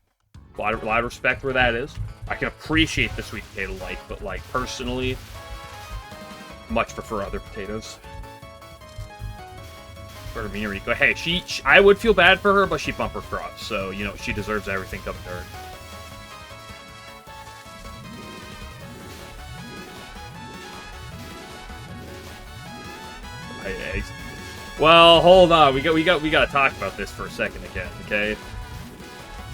A lot of respect where that is. I can appreciate the sweet potato life, but like personally, much prefer other potatoes. For Minariko, hey, I would feel bad for her, but she bumper crops, so you know she deserves everything coming to her. Well, hold on. We gotta talk about this for a second again, okay?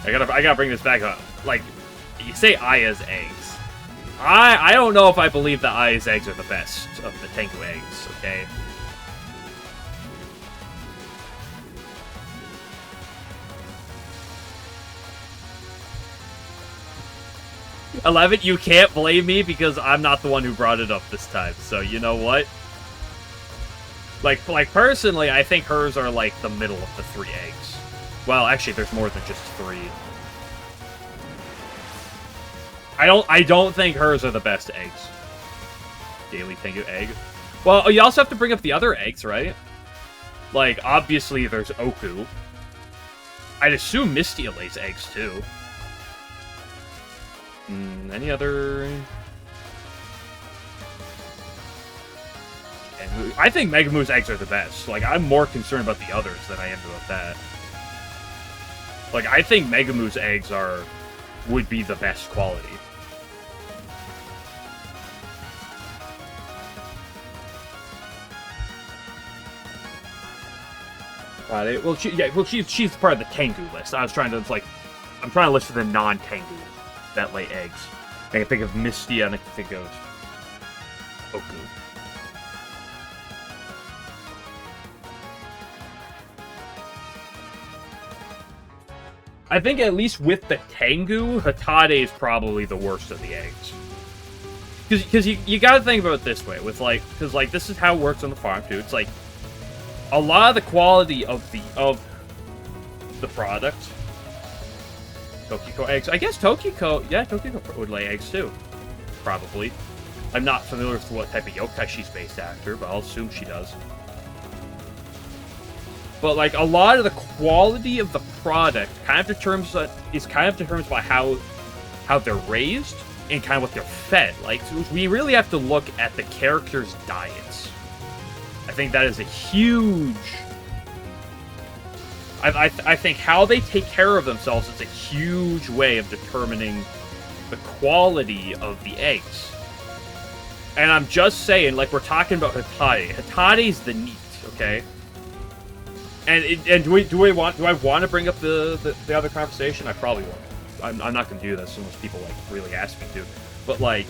I gotta bring this back up. Like, you say Aya's eggs. I don't know if I believe that Aya's eggs are the best of the Tengu eggs, okay? Eleven, you can't blame me because I'm not the one who brought it up this time. So you know what? Like personally, I think hers are like the middle of the three eggs. Well, actually, there's more than just three. I don't think hers are the best eggs. Daily Tengu egg. Well, you also have to bring up the other eggs, right? Like, obviously, there's Oku. I'd assume Mystia lays eggs, too. Any other... I think Megumu's eggs are the best. Like, I'm more concerned about the others than I am about that. Like, I think Megumu's eggs would be the best quality. Well, she's part of the Tengu list. I'm trying to list the non-Tengu that lay eggs. I can think of Mystia and I can think of Oku. I think at least with the Tengu, Hatade is probably the worst of the eggs. Because you gotta think about it this way, with because this is how it works on the farm too. It's like a lot of the quality of the product. Tokiko eggs. I guess Tokiko would lay eggs too. Probably. I'm not familiar with what type of yokai she's based after, but I'll assume she does. But like a lot of the quality of the product is kind of determined by how they're raised and kind of what they're fed. Like, we really have to look at the characters' diets. I think that is a huge I think how they take care of themselves is a huge way of determining the quality of the eggs. And I'm just saying, like, we're talking about Hotade. Hotade's the neat, okay? And do I want to bring up the other conversation? I probably won't. I'm not going to do this unless people, like, really ask me to. But, like,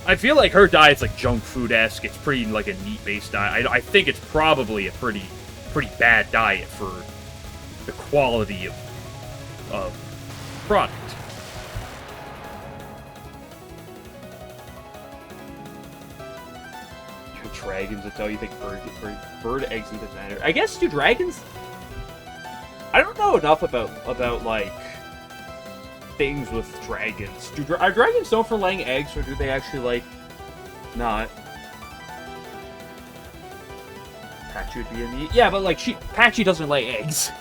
I feel like her diet's, like, junk food-esque. It's pretty, like, a meat-based diet. I think it's probably a pretty bad diet for the quality of product. Dragons that tell you think bird eggs even matter. I guess do dragons? I don't know enough about like things with dragons. Are dragons known for laying eggs, or do they actually like not? Patchy would be a neat. Yeah, but like Patchy doesn't lay eggs.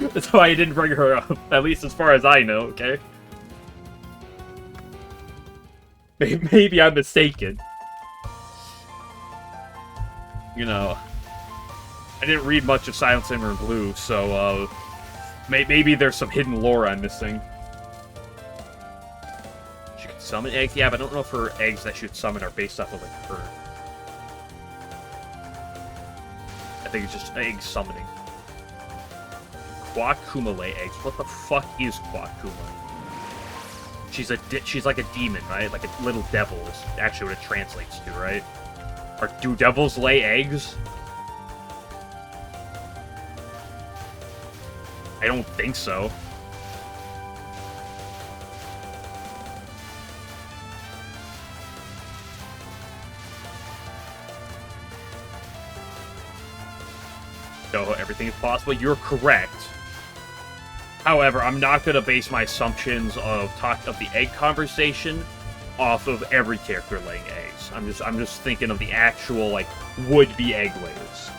That's why I didn't bring her up. At least as far as I know. Okay. Maybe I'm mistaken. You know, I didn't read much of Silent Simmer and Blue, so, maybe there's some hidden lore I'm missing. She could summon eggs? Yeah, but I don't know if her eggs that she would summon are based off of, like, her. I think it's just egg summoning. Quakuma lay eggs. What the fuck is Quakuma? She's like a demon, right? Like a little devil is actually what it translates to, right? Or do devils lay eggs? I don't think so. So everything is possible. You're correct. However, I'm not going to base my assumptions of the egg conversation off of every character laying eggs. I'm just thinking of the actual, like, would-be egg layers.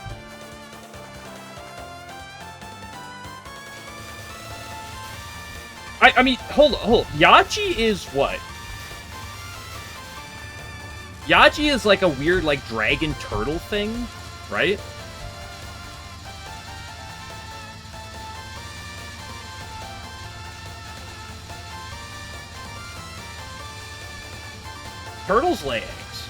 I mean, hold on. Yachi is what? Yachi is like a weird, like, dragon turtle thing, right? Turtles lay eggs.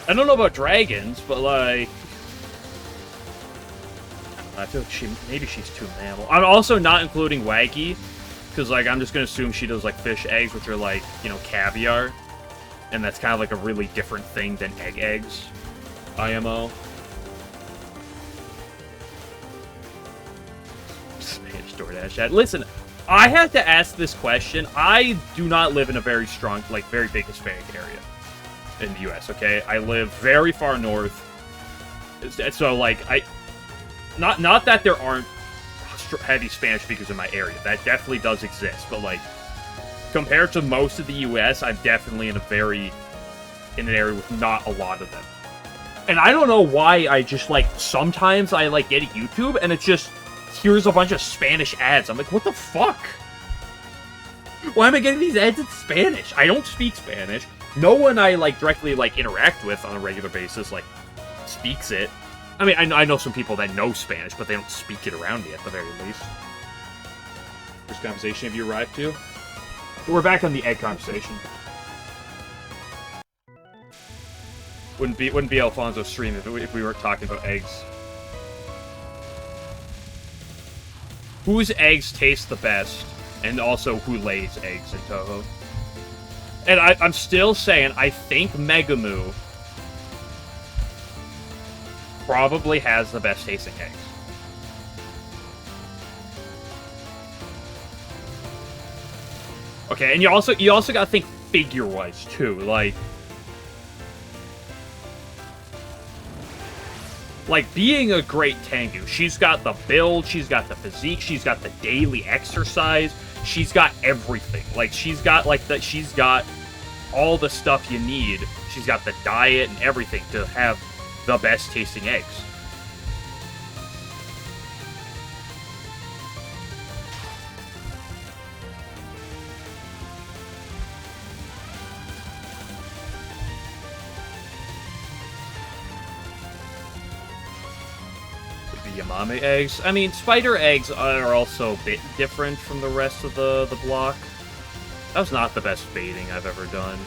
I don't know about dragons, but like, I feel like maybe she's too mammal. I'm also not including Waggy, because like I'm just gonna assume she does like fish eggs, which are like, you know, caviar, and that's kind of like a really different thing than eggs. IMO. DoorDash ad. Listen, I have to ask this question. I do not live in a very strong, like, very big Hispanic area in the U.S., okay? I live very far north. So, like, not that there aren't heavy Spanish speakers in my area. That definitely does exist. But, like, compared to most of the U.S., I'm definitely in an area with not a lot of them. And I don't know why I just, like, sometimes I, like, get a YouTube, and it's just, here's a bunch of Spanish ads. I'm like, what the fuck? Why am I getting these ads in Spanish? I don't speak Spanish. No one I, like, directly, like, interact with on a regular basis, like, speaks it. I mean, I know some people that know Spanish, but they don't speak it around me at the very least. First conversation have you arrived to? We're back on the egg conversation. Wouldn't be Alfonso's stream if we weren't talking about eggs. Whose eggs taste the best, and also who lays eggs in Touhou. And I'm still saying, I think Megumu probably has the best tasting eggs. Okay, and you also gotta think figure-wise, too, like, being a great Tengu, she's got the build, she's got the physique, she's got the daily exercise, she's got everything. Like, she's got all the stuff you need. She's got the diet and everything to have the best tasting eggs. Yamame eggs. I mean, spider eggs are also a bit different from the rest of the block. That was not the best baiting I've ever done.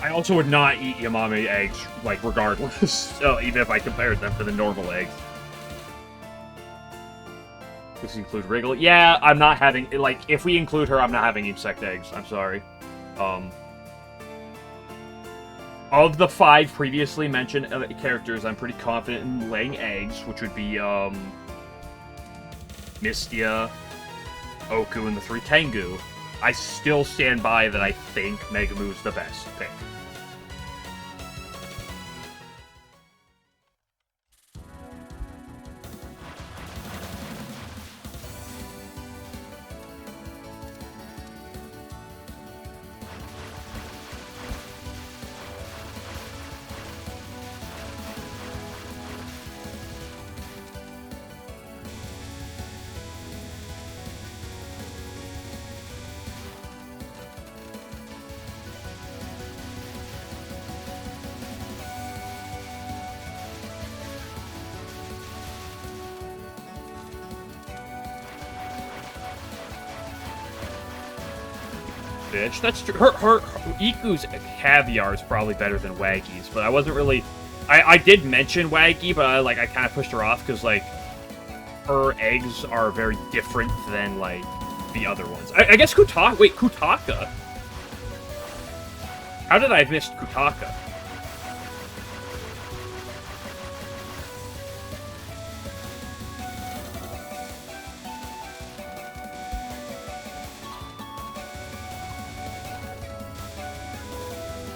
I also would not eat Yamame eggs, like, regardless. So, even if I compared them to the normal eggs. Does this include Wriggle? Yeah, I'm not having... Like, if we include her, I'm not having insect eggs. I'm sorry. Of the 5 previously mentioned characters, I'm pretty confident in laying eggs, which would be, Mistia, Oku, and the 3 Tengu. I still stand by that I think Megumi's the best pick. Fish. That's true. Her Iku's caviar is probably better than Waggy's, but I wasn't really... I did mention Waggy, but I kind of pushed her off because, like, her eggs are very different than, like, the other ones. I guess Kutaka... Wait, Kutaka? How did I have missed Kutaka?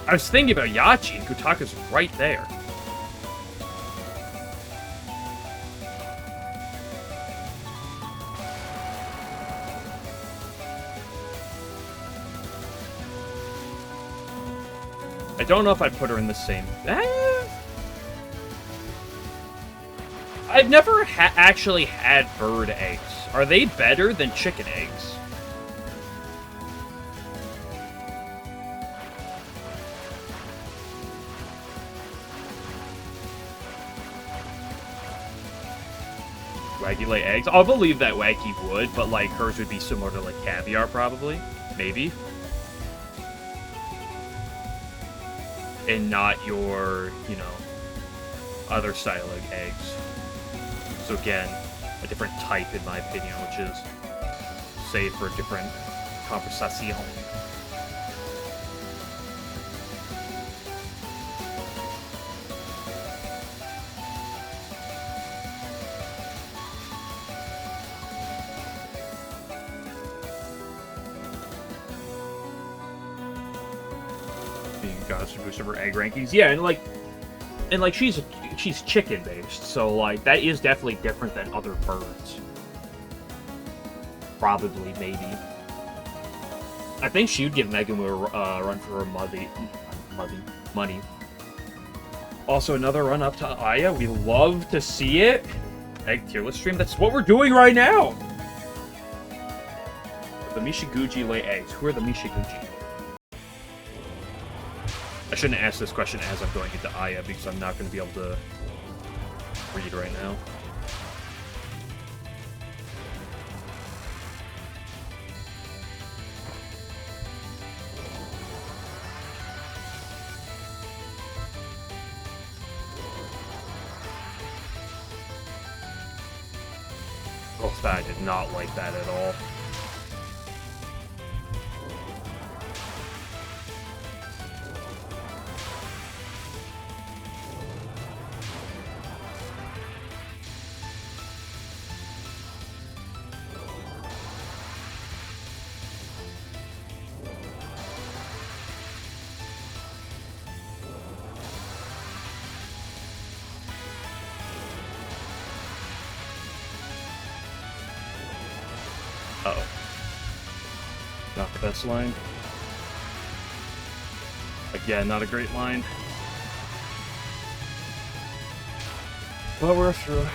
I was thinking about Yachi, and Kutaka's right there. I don't know if I'd put her in the same... I've never actually had bird eggs. Are they better than chicken eggs? Waggy lay eggs? I'll believe that Waggy would, but, like, hers would be similar to, like, caviar, probably. Maybe. And not your, you know, other style of eggs. So, again, a different type, in my opinion, which is saved for a different conversation. To boost up her egg rankings. Yeah, and like she's chicken based, so like that is definitely different than other birds. Probably, maybe. I think she would give Megumi a run for her money. Also, another run up to Aya. We love to see it. Egg tier list stream. That's what we're doing right now. The Mishiguchi lay eggs. Who are the Mishiguchi? I shouldn't ask this question as I'm going into Aya, because I'm not going to be able to read right now. Oh, I did not like that at all. Uh-oh. Not the best line. Again, not a great line. But we're through.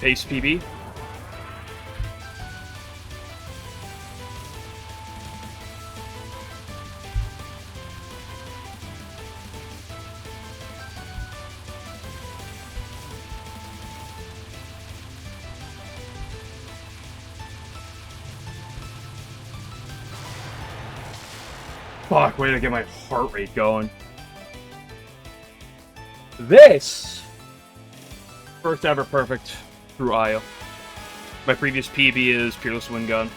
Pace PB. Fuck, way to get my heart rate going. This! First ever perfect through IO. My previous PB is Peerless Wind Gun.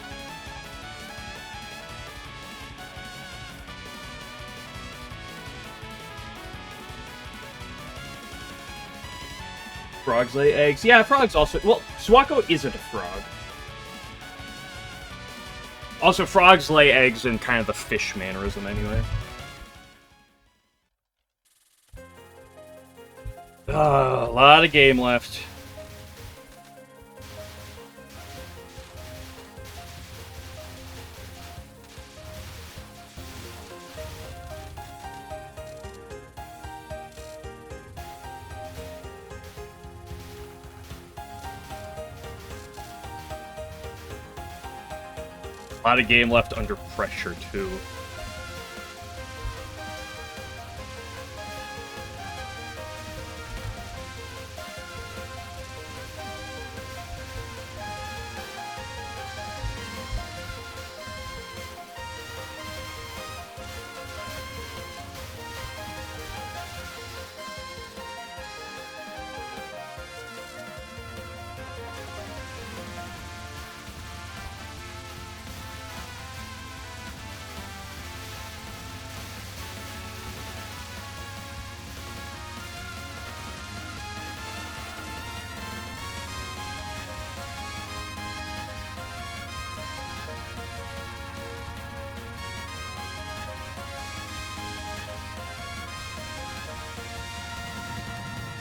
Frogs lay eggs. Yeah, frogs also... Well, Suwako isn't a frog. Also, frogs lay eggs in kind of the fish mannerism, anyway. A lot of game left. A lot of game left under pressure, too.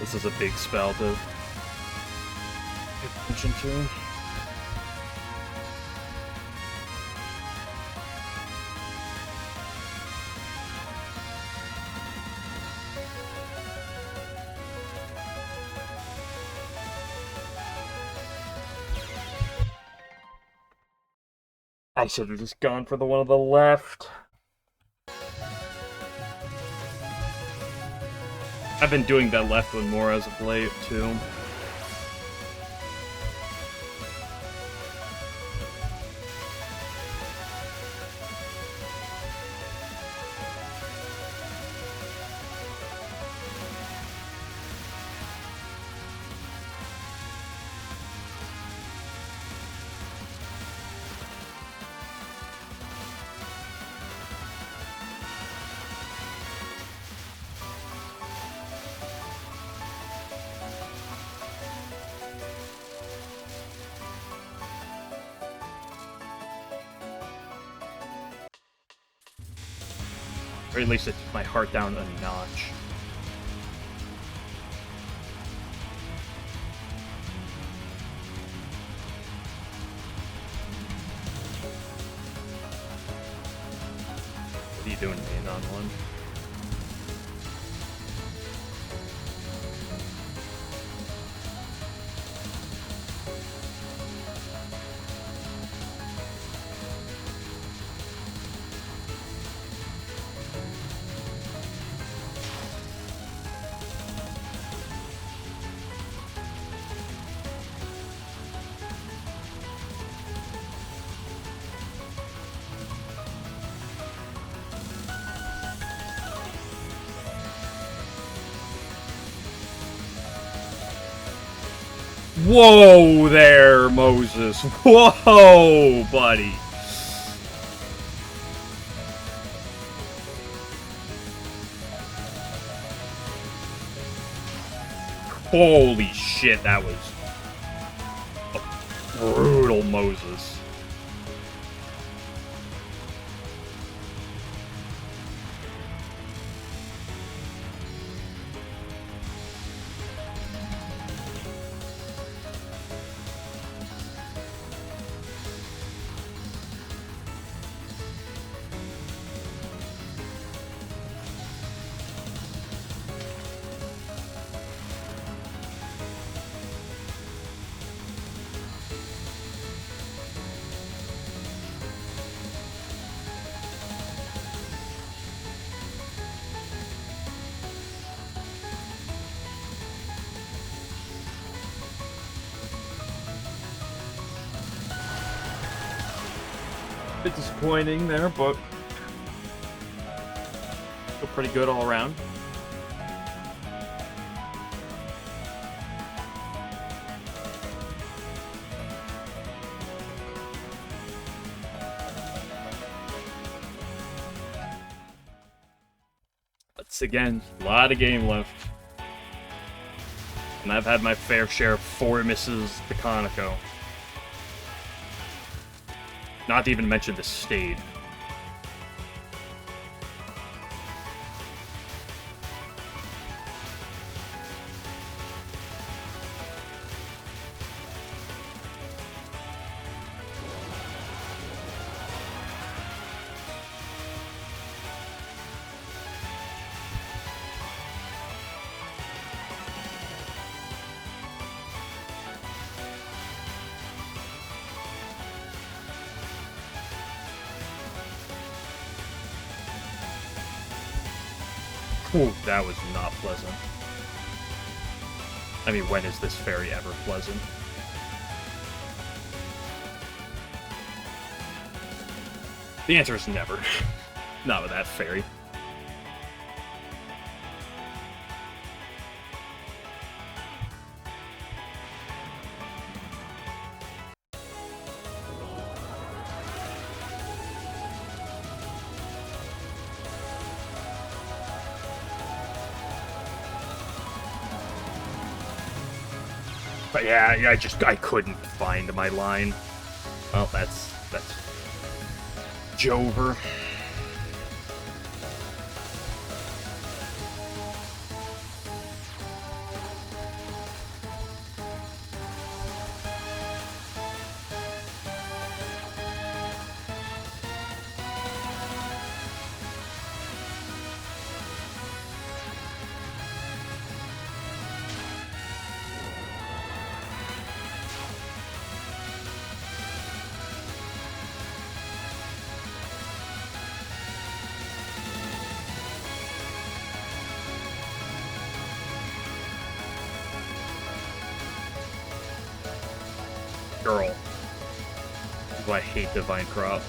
This is a big spell to pay attention to. I should have just gone for the one on the left. I've been doing that left one more as of late, too. Or at least it took my heart down a notch. What are you doing, man, on one? Whoa there, Moses. Whoa, buddy. Holy shit, that was a brutal Moses. bit disappointing there, but still pretty good all around. Once again, a lot of game left. And I've had my fair share of 4 misses to Conoco. Not to even mention the Stade. Ooh, that was not pleasant. I mean, when is this ferry ever pleasant? The answer is never. Not with that ferry. But yeah, I couldn't find my line. Well, that's Jover. Girl. This is why I hate Divine Crop.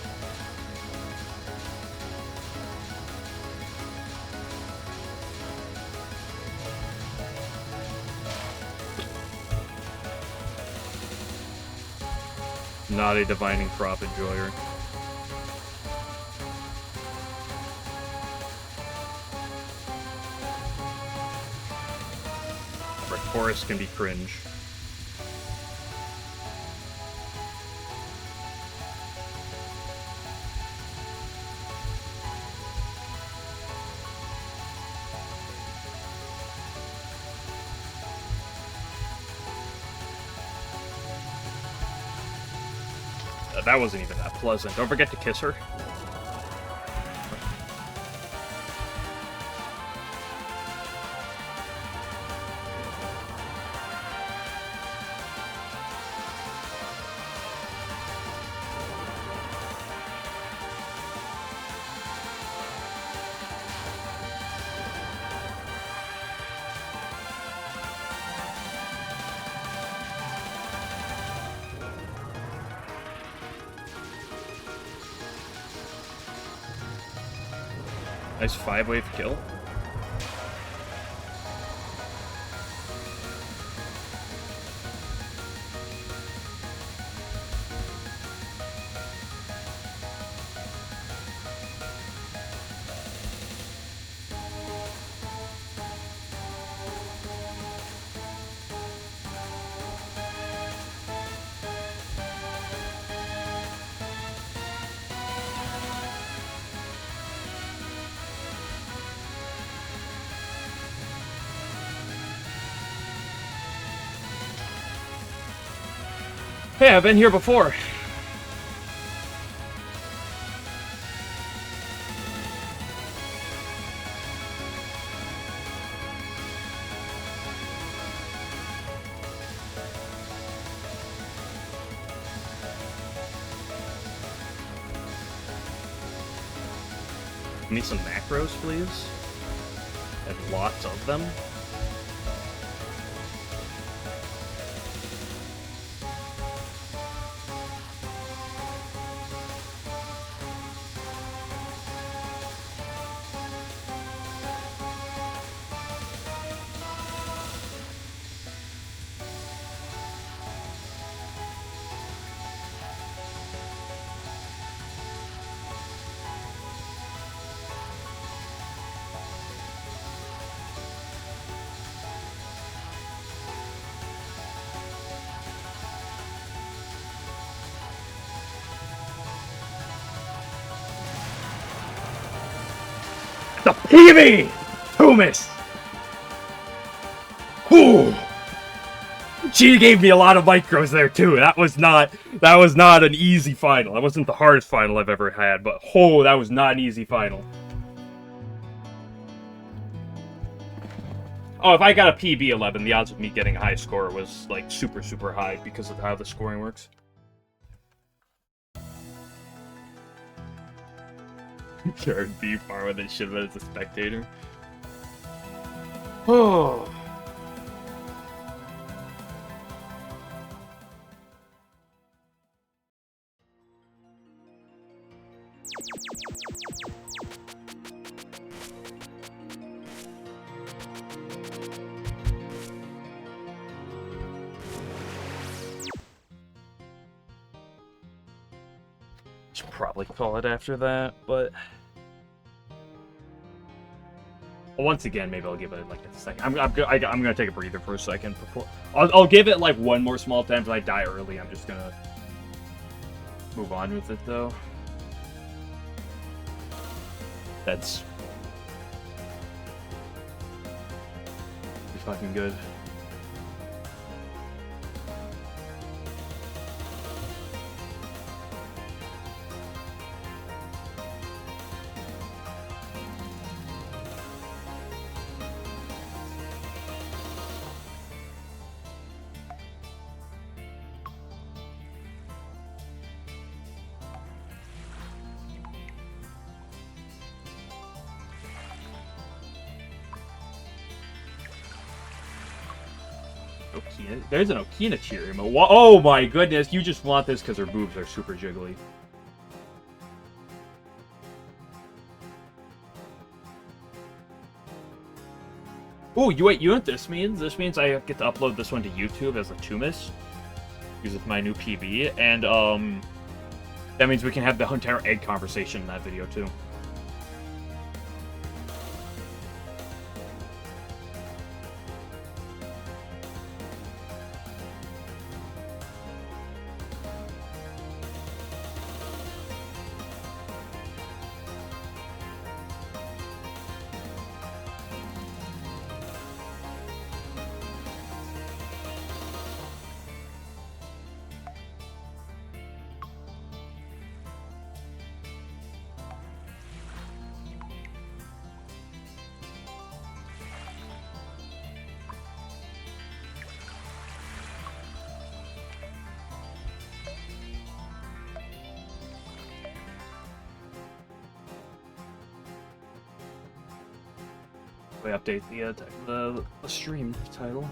Not a Divining Crop enjoyer. But Chorus can be cringe. That wasn't even that pleasant. Don't forget to kiss her. Nice 5-wave kill. Hey, I've been here before. Need some macros, please. And lots of them. The PB! Tumis! Whew! She gave me a lot of micros there too. That was not an easy final. That wasn't the hardest final I've ever had, but oh, that was not an easy final. Oh, if I got a PB11, the odds of me getting a high score was like super, super high because of how the scoring works. Jared B. far with this shit as a spectator. Oh. Should probably call it after that, but once again, maybe I'll give it like a second. I'm gonna take a breather for a second before I'll give it like one more small time. If I die early, I'm just gonna move on with it though. That's fucking good. Okina. There's an Okina Chirimo. Oh my goodness, you just want this because her boobs are super jiggly. Oh, you know what this means? This means I get to upload this one to YouTube as a Tumis. Use it with my new PB, and that means we can have the entire egg conversation in that video too. Update the stream title.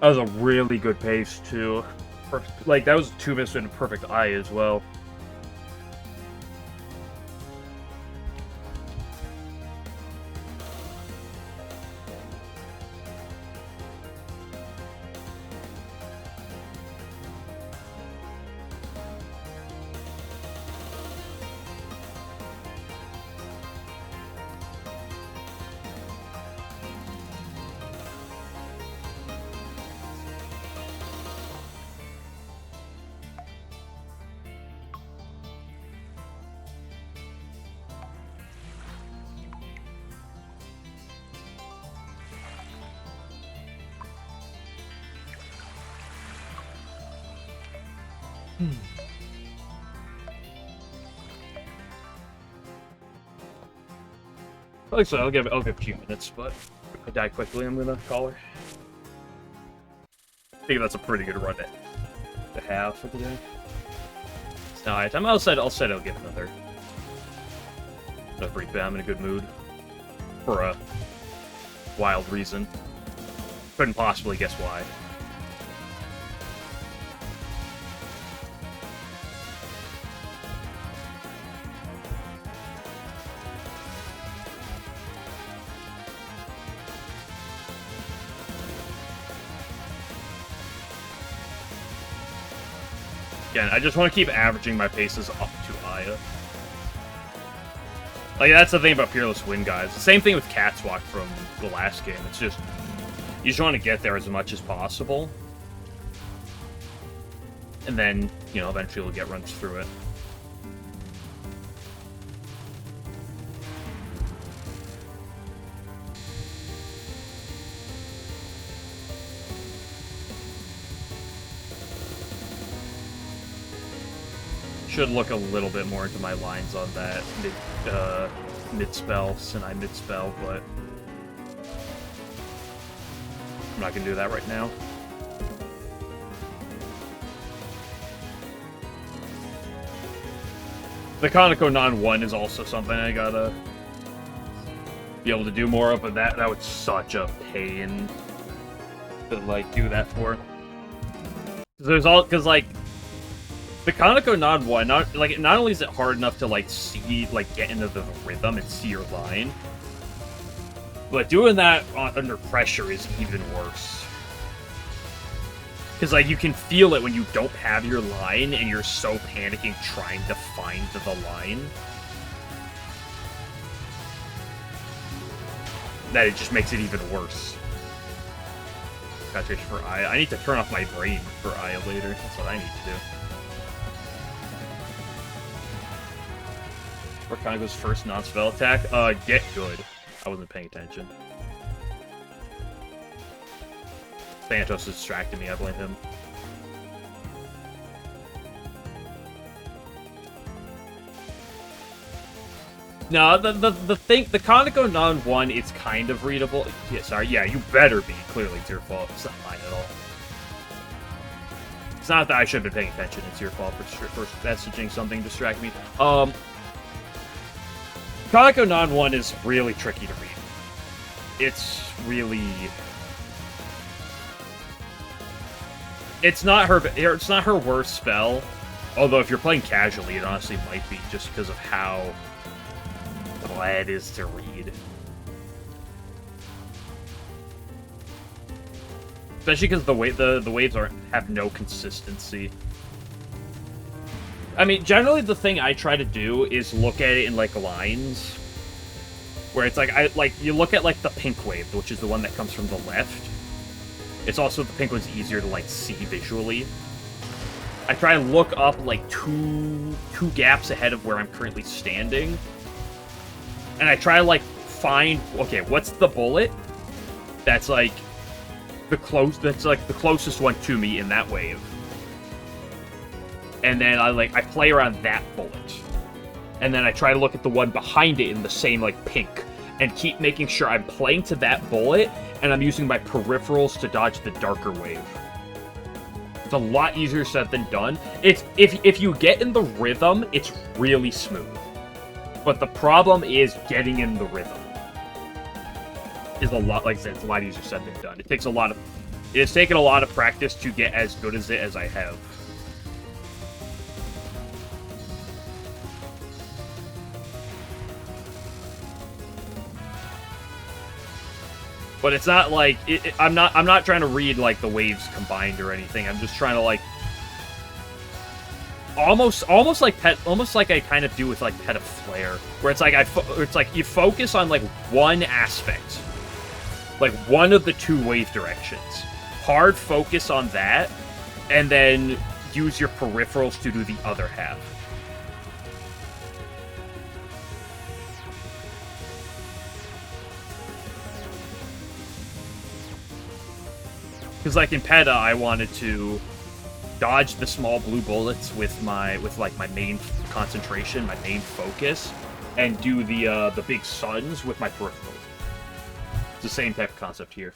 That was a really good pace too. Like that was 2 minutes in a perfect eye as well. Like so, I'll give a few minutes, but if I die quickly, I'm gonna call her. I think that's a pretty good run to have for the day. It's now time. I'll say I'll give another brief bit. I'm in a good mood for a wild reason. Couldn't possibly guess why. Again, I just want to keep averaging my paces up to Aya. Like, that's the thing about Fearless Wind, guys. The same thing with Catswalk from the last game. It's just, you just want to get there as much as possible. And then, you know, eventually you'll get runs through it. should look a little bit more into my lines on that mid-spell, Sinai mid-spell, but I'm not going to do that right now. The Konako non-1 is also something I gotta be able to do more of, but that was such a pain to, like, do that for. Because, like, the Konako non-1, not only is it hard enough to, like, see, like, get into the rhythm and see your line, but doing that under pressure is even worse. Because, like, you can feel it when you don't have your line and you're so panicking trying to find the line that it just makes it even worse. Concentration for Aya. I need to turn off my brain for Aya later. That's what I need to do. For Konako's first non-spell attack? Get good. I wasn't paying attention. Thanatos distracted me, I blame him. No, the Konako non-1, it's kind of readable. Yeah, sorry, yeah, you better be. Clearly, it's your fault. It's not mine at all. It's not that I should have been paying attention. It's your fault for messaging something distract me. Konako non-1 is really tricky to read. It's really... It's not her worst spell, although if you're playing casually, it honestly might be, just because of how glad it is to read. Especially because the waves have no consistency. I mean, generally the thing I try to do is look at it in, like, lines, where it's like you look at, like, the pink wave, which is the one that comes from the left. It's also, the pink one's easier to, like, see visually. I try and look up, like, two gaps ahead of where I'm currently standing. And I try to, like, find, okay, what's the bullet that's, like, the closest one to me in that wave. And then I play around that bullet. And then I try to look at the one behind it in the same, like, pink. And keep making sure I'm playing to that bullet, and I'm using my peripherals to dodge the darker wave. It's a lot easier said than done. If you get in the rhythm, it's really smooth. But the problem is getting in the rhythm. Is a lot, like I said, it's a lot easier said than done. It has taken a lot of practice to get as good as it as I have. But it's not like I'm not trying to read, like, the waves combined or anything. I'm just trying to, like, almost like I kind of do with, like, Pet of Flare, where it's like you focus on, like, one aspect, like one of the two wave directions, hard focus on that, and then use your peripherals to do the other half. Because, like, in PETA, I wanted to dodge the small blue bullets with my main concentration, my main focus, and do the big suns with my peripherals. It's the same type of concept here,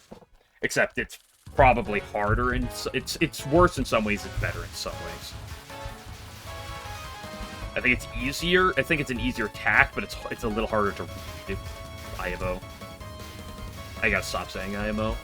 except it's probably harder, and it's worse in some ways, it's better in some ways. I think it's easier. I think it's an easier attack, but it's a little harder to read. IMO. I gotta stop saying IMO.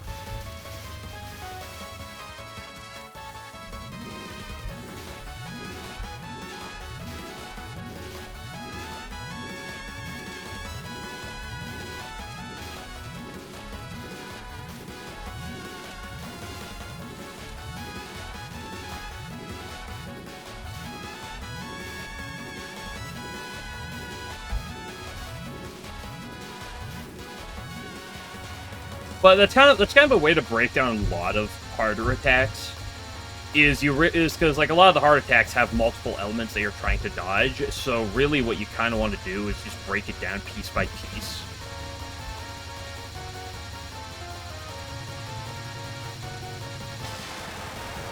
But that's kind of a way to break down a lot of harder attacks. Is because, like, a lot of the hard attacks have multiple elements that you're trying to dodge. So really, what you kind of want to do is just break it down piece by piece.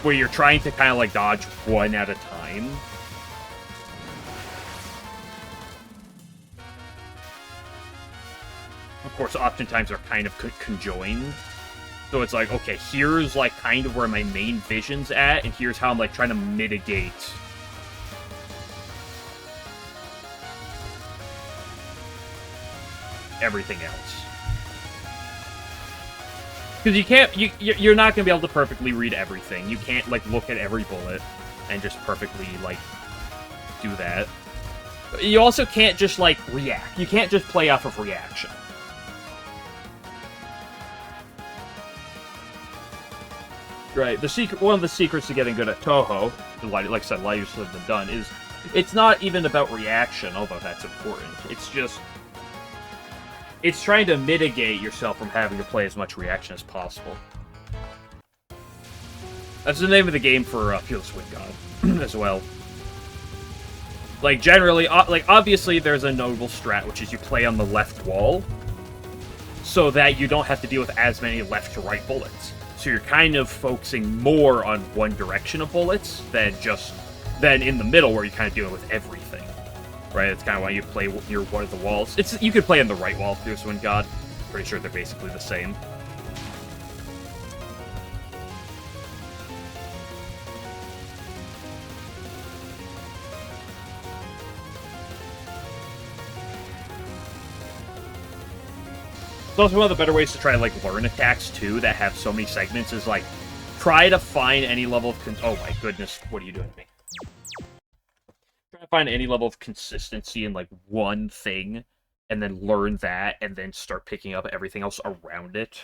Where you're trying to kind of, like, dodge one at a time. course, oftentimes are kind of conjoined. So it's like, okay, here's like kind of where my main vision's at, and here's how I'm like trying to mitigate everything else. Because you can't, you're not going to be able to perfectly read everything. You can't, like, look at every bullet and just perfectly, like, do that. You also can't just, like, react. You can't just play off of reaction. Right, one of the secrets to getting good at Touhou, like I said, a lot of you have been done, is it's not even about reaction, although that's important. It's just... it's trying to mitigate yourself from having to play as much reaction as possible. That's the name of the game for Fearless Wind God, as well. Like, generally, like, obviously there's a notable strat, which is you play on the left wall, so that you don't have to deal with as many left to right bullets. So you're kind of focusing more on one direction of bullets than in the middle where you're kind of dealing with everything. Right, it's kind of why you play near one of the walls. You could play on the right wall, Fierce Wind God. Pretty sure they're basically the same. It's also one of the better ways to try to, like, learn attacks, too, that have so many segments, is, like, try to find any level of... oh my goodness, what are you doing to me? Try to find any level of consistency in, like, one thing, and then learn that, and then start picking up everything else around it.